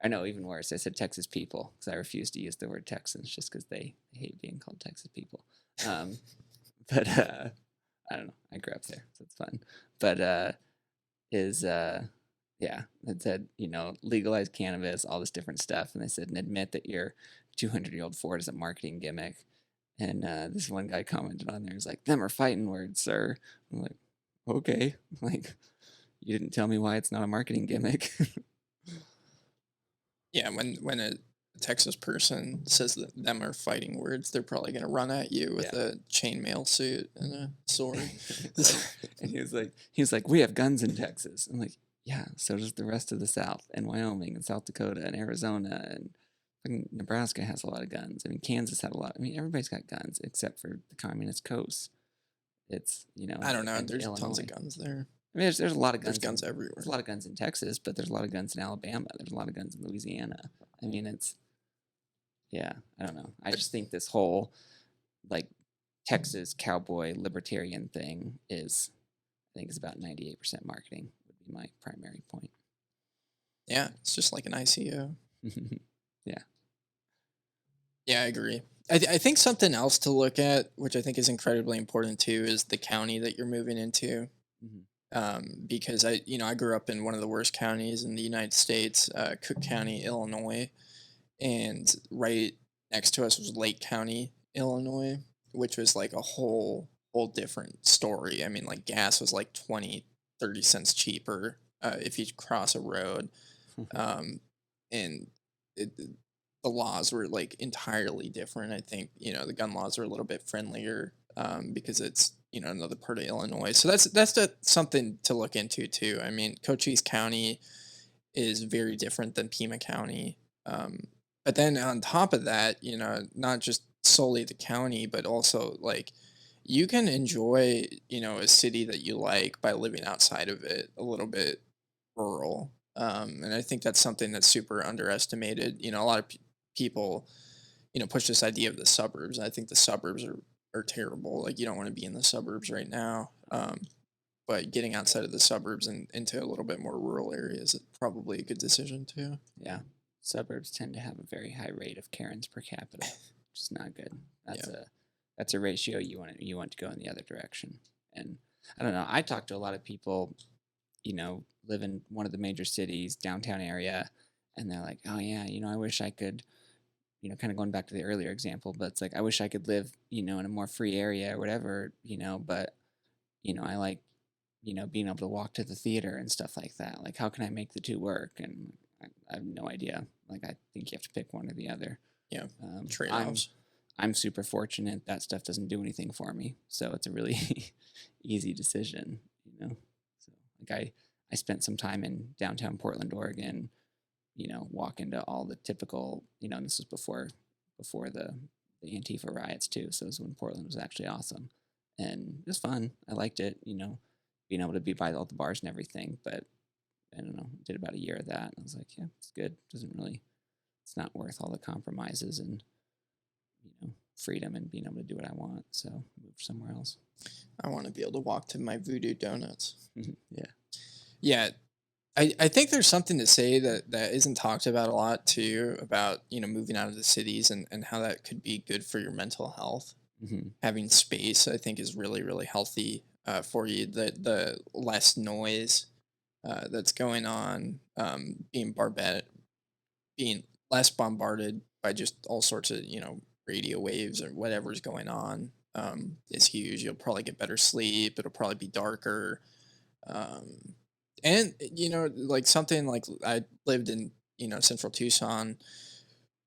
I know, even worse, I said Texas people, because I refuse to use the word Texans just because they hate being called Texas people. But I don't know, I grew up there, so it's fun. But yeah, it said, legalize cannabis, all this different stuff, and they said, and admit that your 200-year-old fort is a marketing gimmick. And this one guy commented on there, he's like, them are fighting words, sir. I'm like, okay, like, you didn't tell me why it's not a marketing gimmick. Yeah, when a Texas person says that them are fighting words, they're probably going to run at you with a chainmail suit and a sword. And he was like, we have guns in Texas. I'm like, yeah, so does the rest of the South, and Wyoming and South Dakota and Arizona, and Nebraska has a lot of guns. I mean, Kansas had a lot. I mean, everybody's got guns except for the communist coast. It's, I don't know. There's tons of guns there. I mean, there's a lot of guns. There's guns everywhere. There's a lot of guns in Texas, but there's a lot of guns in Alabama. There's a lot of guns in Louisiana. I mean, I don't know. I just think this whole, like, Texas cowboy libertarian thing is about 98% marketing would be my primary point. Yeah, it's just like an ICO. Yeah. Yeah, I agree. I think something else to look at, which I think is incredibly important too, is the county that you're moving into. Because I grew up in one of the worst counties in the United States, Cook County, Illinois, and right next to us was Lake County, Illinois, which was like a whole different story. I mean, like, gas was like 20-30 cents cheaper if you cross a road, and the laws were like entirely different. I think the gun laws are a little bit friendlier because it's another part of Illinois. So that's something to look into too. I mean, Cochise County is very different than Pima County. But then on top of that, not just solely the county, but also like you can enjoy, a city that you like by living outside of it, a little bit rural. And I think that's something that's super underestimated. A lot of people, push this idea of the suburbs. I think the suburbs are terrible. Like, you don't want to be in the suburbs right now. But getting outside of the suburbs and into a little bit more rural areas is probably a good decision too. Yeah. Suburbs tend to have a very high rate of Karens per capita, which is not good. That's a ratio you want to go in the other direction. And I don't know. I talk to a lot of people, live in one of the major cities, downtown area, and they're like, oh yeah, I wish I could, kind of going back to the earlier example, but it's like, I wish I could live, in a more free area or whatever, but, I like, being able to walk to the theater and stuff like that. Like, how can I make the two work? And I have no idea. Like, I think you have to pick one or the other. Yeah, trade-offs. I'm super fortunate that stuff doesn't do anything for me, so it's a really easy decision, So, like, I spent some time in downtown Portland, Oregon, walk into all the typical, and this was before the Antifa riots too. So it was when Portland was actually awesome, and it was fun. I liked it, being able to be by all the bars and everything. But I don't know, did about a year of that, and I was like, yeah, it's good. It's not worth all the compromises and freedom and being able to do what I want. So move somewhere else. I want to be able to walk to my Voodoo Donuts. Yeah. Yeah. I think there's something to say that isn't talked about a lot too, about, moving out of the cities and how that could be good for your mental health. Having space, I think, is really, really healthy for you. The less noise that's going on, being less bombarded by just all sorts of, radio waves or whatever's going on is huge. You'll probably get better sleep. It'll probably be darker. And, like something like I lived in, central Tucson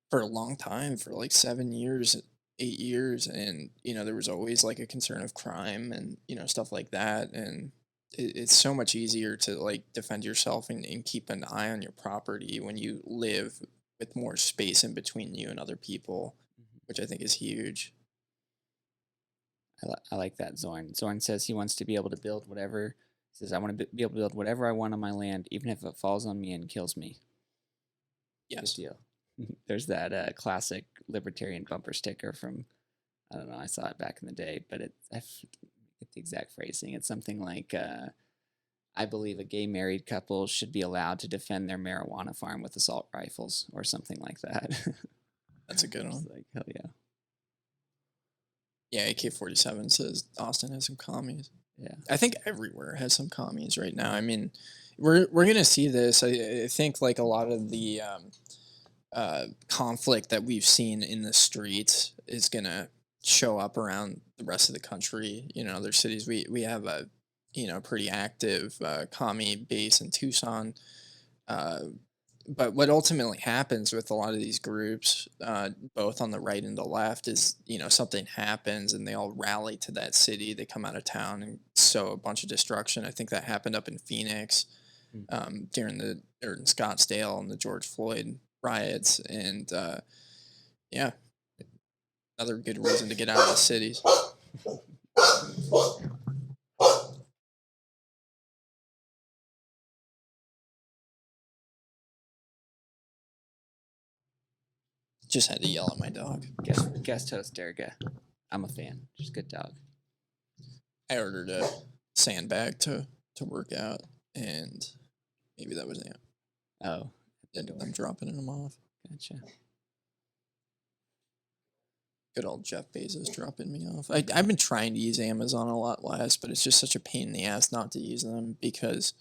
for a long time, for like 7 years, 8 years. And, there was always like a concern of crime and, stuff like that. And it's so much easier to like defend yourself and keep an eye on your property when you live with more space in between you and other people, which I think is huge. I like that, Zorn. Zorn says he wants to be able to build whatever. He says, I want to be able to build whatever I want on my land, even if it falls on me and kills me. Yes. Good deal. There's that classic libertarian bumper sticker from, I don't know, I saw it back in the day, but I forget the exact phrasing. It's something like, I believe a gay married couple should be allowed to defend their marijuana farm with assault rifles, or something like that. That's a good one. Like, hell yeah. Yeah, AK-47 says Austin has some commies. Yeah. I think everywhere has some commies right now. I mean, we're going to see this. I think like a lot of the conflict that we've seen in the streets is going to show up around the rest of the country. Other cities. We have a, pretty active commie base in Tucson. But what ultimately happens with a lot of these groups, both on the right and the left, is, something happens and they all rally to that city. They come out of town and sow a bunch of destruction. I think that happened up in Phoenix or in Scottsdale and the George Floyd riots. And yeah, another good reason to get out of the cities. Just had to yell at my dog. Guest host, Derga. I'm a fan. Just good dog. I ordered a sandbag to work out, and maybe that was it. Oh. I'm dropping them off. Gotcha. Good old Jeff Bezos dropping me off. I've been trying to use Amazon a lot less, but it's just such a pain in the ass not to use them because,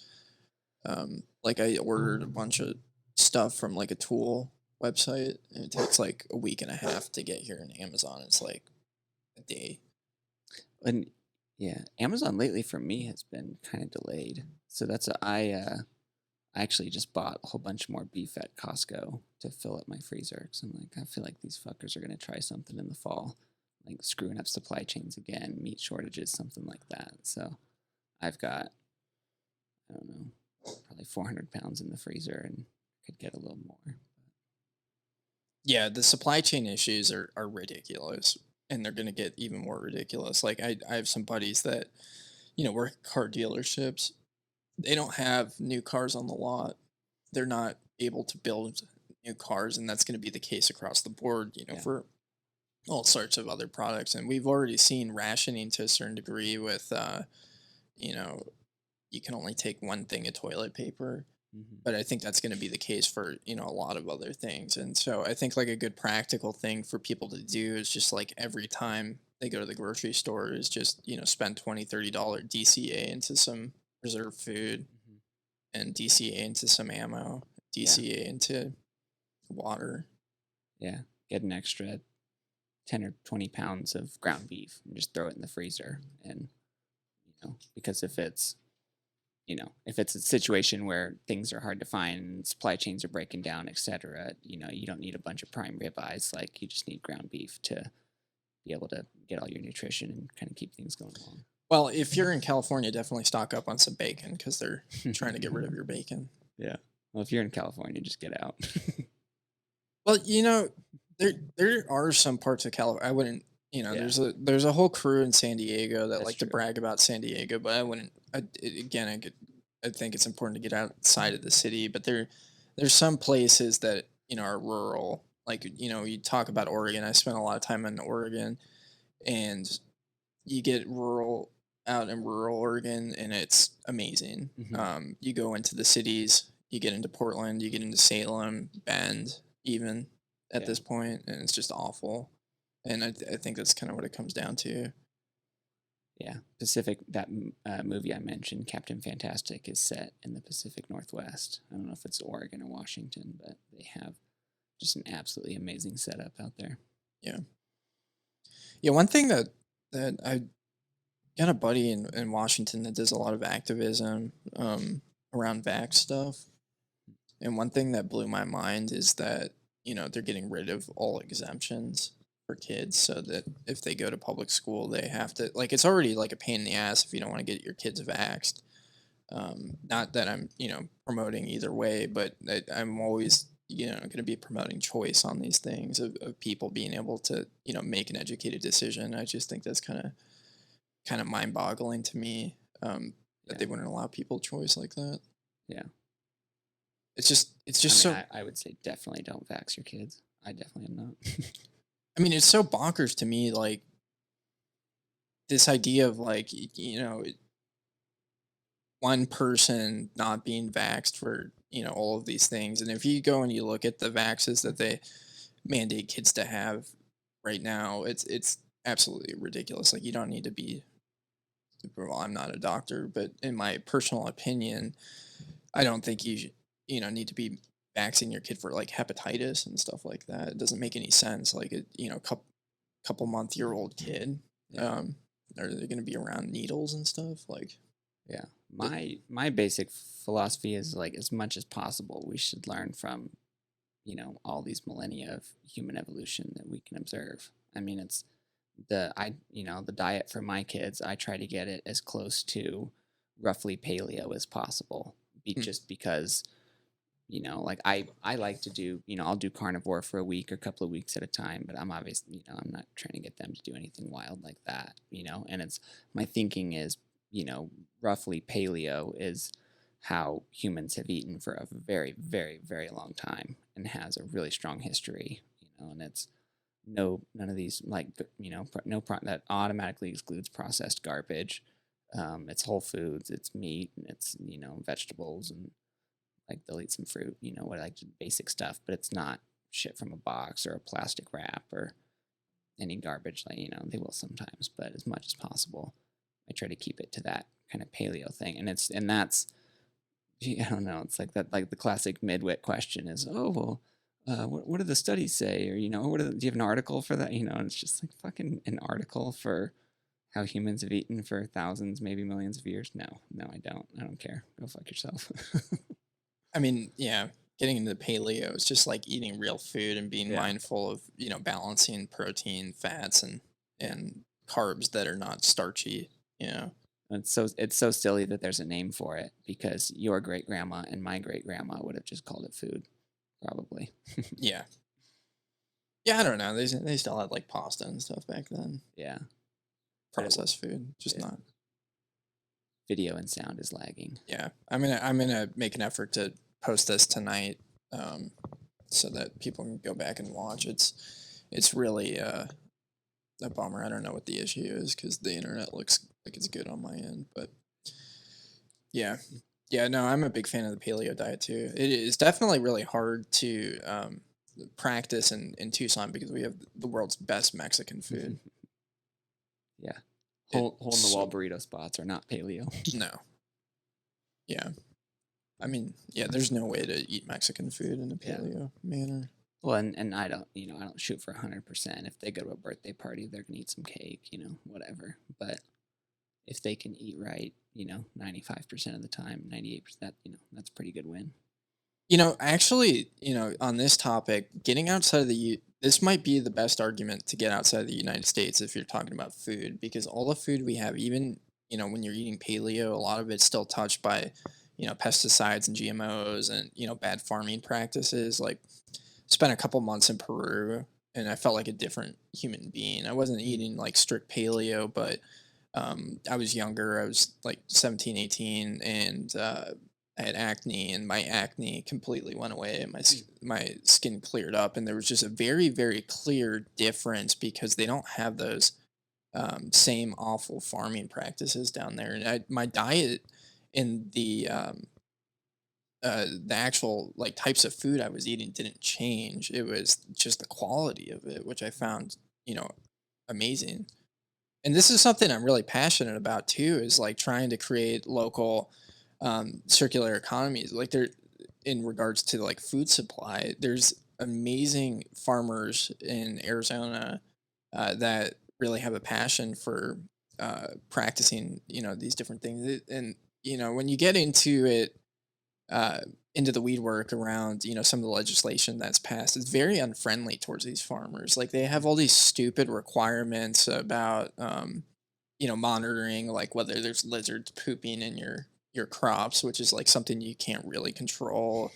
like, I ordered a bunch of stuff from like a tool website, and it takes like a week and a half to get here. In Amazon, it's like a day. And yeah, Amazon lately for me has been kind of delayed. So I actually just bought a whole bunch more beef at Costco to fill up my freezer. So I'm like, I feel like these fuckers are gonna try something in the fall, like screwing up supply chains again, meat shortages, something like that. So I've got, I don't know, probably 400 pounds in the freezer and could get a little more. Yeah, the supply chain issues are ridiculous, and they're going to get even more ridiculous. Like, I have some buddies that, work at car dealerships. They don't have new cars on the lot. They're not able to build new cars, and that's going to be the case across the board, for all sorts of other products. And we've already seen rationing to a certain degree with, you can only take one thing of toilet paper. But I think that's going to be the case for, a lot of other things. And so I think like a good practical thing for people to do is just like every time they go to the grocery store is just, spend $20, $30 DCA into some reserve food and DCA into some ammo, DCA into water. Yeah. Get an extra 10 or 20 pounds of ground beef and just throw it in the freezer. And, because if it's a situation where things are hard to find, supply chains are breaking down, etc., you don't need a bunch of prime ribeyes. Like, you just need ground beef to be able to get all your nutrition and kind of keep things going along. Well, if you're in California, definitely stock up on some bacon because they're trying to get rid of your bacon. Yeah. Well, if you're in California, just get out. Well, there are some parts of California. I wouldn't, Yeah. there's a whole crew in San Diego that That's like to true. brag about San Diego, but I wouldn't. I think it's important to get outside of the city, but there's some places that are rural. Like you talk about Oregon. I spent a lot of time in Oregon, and you get out in rural Oregon, and it's amazing. Mhm. You go into the cities, you get into Portland, you get into Salem, Bend, even at Yeah. this point, and it's just awful. And I think that's kind of what it comes down to. Yeah, that movie I mentioned, Captain Fantastic, is set in the Pacific Northwest. I don't know if it's Oregon or Washington, but they have just an absolutely amazing setup out there. Yeah. Yeah, one thing that I got a buddy in Washington that does a lot of activism around vax stuff. And one thing that blew my mind is that, they're getting rid of all exemptions for kids so that if they go to public school, they have to, like, it's already like a pain in the ass if you don't want to get your kids vaxxed. Not that I'm, promoting either way, but I'm always, going to be promoting choice on these things of people being able to, make an educated decision. I just think that's kind of mind-boggling to me, that they wouldn't allow people choice like that. Yeah. It's just I mean, so. I would say definitely don't vax your kids. I definitely am not. I mean, it's so bonkers to me, like this idea of like one person not being vaxxed for all of these things, and if you go and you look at the vaxes that they mandate kids to have right now, it's absolutely ridiculous. Like you don't need to be. Well, I'm not a doctor, but in my personal opinion, I don't think you need to be vaccinating your kid for like hepatitis and stuff like that. It doesn't make any sense. Like a couple month-year-old kid, are they going to be around needles and stuff? Like, Yeah. My basic philosophy is like as much as possible we should learn from, all these millennia of human evolution that we can observe. I mean, it's the diet for my kids, I try to get it as close to roughly paleo as possible. Just because, like I like to do, I'll do carnivore for a week or a couple of weeks at a time, but I'm obviously, I'm not trying to get them to do anything wild like that, and it's my thinking is, roughly paleo is how humans have eaten for a very, very, very long time and has a really strong history, and it's none of these like, that automatically excludes processed garbage. It's whole foods, it's meat, and it's, vegetables, and like they'll eat some fruit, what like basic stuff, but it's not shit from a box or a plastic wrap or any garbage. Like, they will sometimes, but as much as possible, I try to keep it to that kind of paleo thing. And that's, I don't know, it's like that, like the classic midwit question is, oh, well, what do the studies say? Or, do you have an article for that? And it's just like fucking an article for how humans have eaten for thousands, maybe millions of years. No, I don't care. Go fuck yourself. I mean, yeah, getting into the paleo is just like eating real food and being mindful of, balancing protein, fats, and carbs that are not starchy, It's so silly that there's a name for it because your great grandma and my great grandma would have just called it food, probably. Yeah. Yeah, I don't know. They still had like pasta and stuff back then. Yeah. Processed food, just not. Video and sound is lagging. Yeah, I'm gonna make an effort to post this tonight, so that people can go back and watch. It's really a bummer. I don't know what the issue is because the internet looks like it's good on my end, but yeah, no, I'm a big fan of the paleo diet too. It is definitely really hard to practice in Tucson because we have the world's best Mexican food. Yeah. Hole in the wall burrito spots are not paleo. No. Yeah. I mean, yeah, there's no way to eat Mexican food in a paleo manner. Well, and I don't shoot for 100%. If they go to a birthday party, they're going to eat some cake, whatever. But if they can eat right, 95% of the time, 98%, that's a pretty good win. Actually, on this topic, getting outside of this might be the best argument to get outside of the United States if you're talking about food, because all the food we have, even, when you're eating paleo, a lot of it's still touched by, pesticides and GMOs and, bad farming practices. Like, spent a couple months in Peru and I felt like a different human being. I wasn't eating like strict paleo, but I was younger. I was like 17, 18, and I had acne, and my acne completely went away, and my skin cleared up, and there was just a very, very clear difference because they don't have those same awful farming practices down there. And my diet and the actual like types of food I was eating didn't change. It was just the quality of it, which I found, amazing. And this is something I'm really passionate about too, is like trying to create local circular economies. Like there, in regards to like food supply, there's amazing farmers in Arizona that really have a passion for practicing, these different things. And when you get into it, into the weed work around, some of the legislation that's passed, it's very unfriendly towards these farmers. Like they have all these stupid requirements about, monitoring, like whether there's lizards pooping in your crops, which is like something you can't really control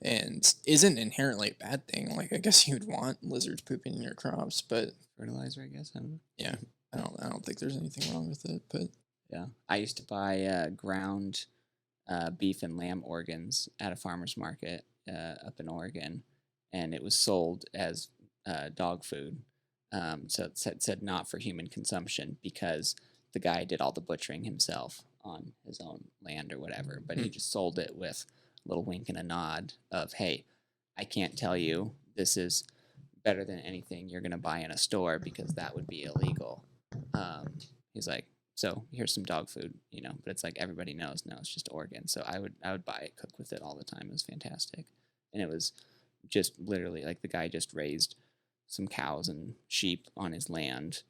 and isn't inherently a bad thing. Like I guess you'd want lizards pooping in your crops, but Fertilizer, I guess. I don't know. yeah, I don't think there's anything wrong with it. But Yeah, I used to buy ground beef and lamb organs at a farmer's market up in Oregon, and it was sold as dog food. So it said not for human consumption because the guy did all the butchering himself on his own land or whatever, but he just sold it with a little wink and a nod of, hey, I can't tell you this is better than anything you're going to buy in a store because that would be illegal. He's like, so here's some dog food, but it's like everybody knows, no, it's just organ. So I would buy it, cook with it all the time. It was fantastic. And it was just literally like the guy just raised some cows and sheep on his land,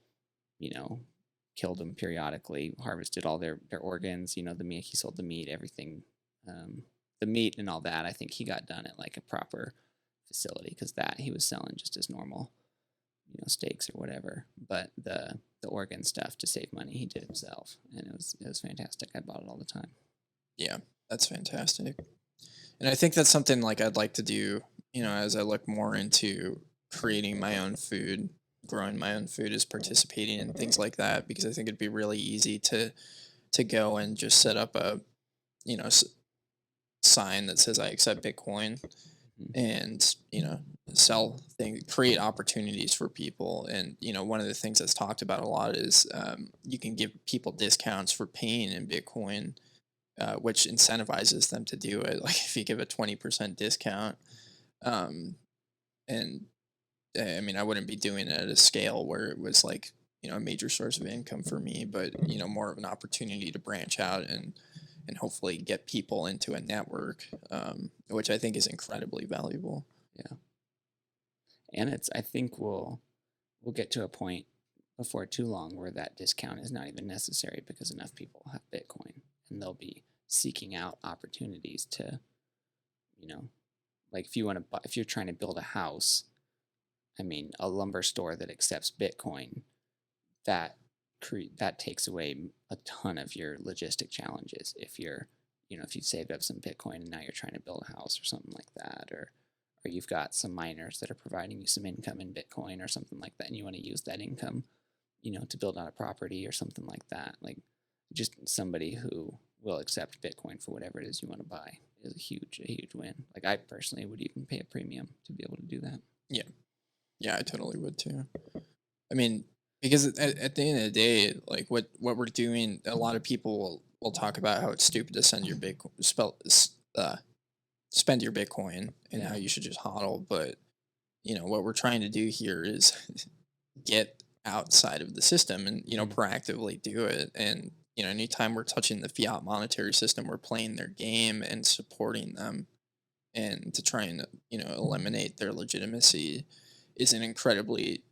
killed them periodically, harvested all their organs, the meat, he sold the meat, everything, the meat and all that. I think he got done at like a proper facility because that he was selling just as normal, steaks or whatever. But the organ stuff to save money, he did himself, and it was fantastic. I bought it all the time. yeah, that's fantastic. And I think that's something like I'd like to do, as I look more into creating my own food, growing my own food, is participating in things like that, because I think it'd be really easy to go and just set up a, sign that says I accept Bitcoin and, sell things, create opportunities for people. And, one of the things that's talked about a lot is you can give people discounts for paying in Bitcoin, which incentivizes them to do it. Like if you give a 20% discount, and I mean, I wouldn't be doing it at a scale where it was like, a major source of income for me, but, more of an opportunity to branch out and hopefully get people into a network, which I think is incredibly valuable. Yeah. And I think we'll get to a point before too long where that discount is not even necessary because enough people have Bitcoin, and they'll be seeking out opportunities to, like if you're trying to build a house, I mean, a lumber store that accepts Bitcoin, that takes away a ton of your logistic challenges. If you're, if you saved up some Bitcoin and now you're trying to build a house or something like that, or you've got some miners that are providing you some income in Bitcoin or something like that, and you want to use that income, to build out a property or something like that. Like just somebody who will accept Bitcoin for whatever it is you want to buy is a huge win. Like I personally would even pay a premium to be able to do that. Yeah, I totally would too. I mean, because at the end of the day, like what we're doing, a lot of people will talk about how it's stupid to send your spend your Bitcoin and how you should just hodl. But, what we're trying to do here is get outside of the system and, proactively do it. And, anytime we're touching the fiat monetary system, we're playing their game and supporting them, and to try and, eliminate their legitimacy is an incredibly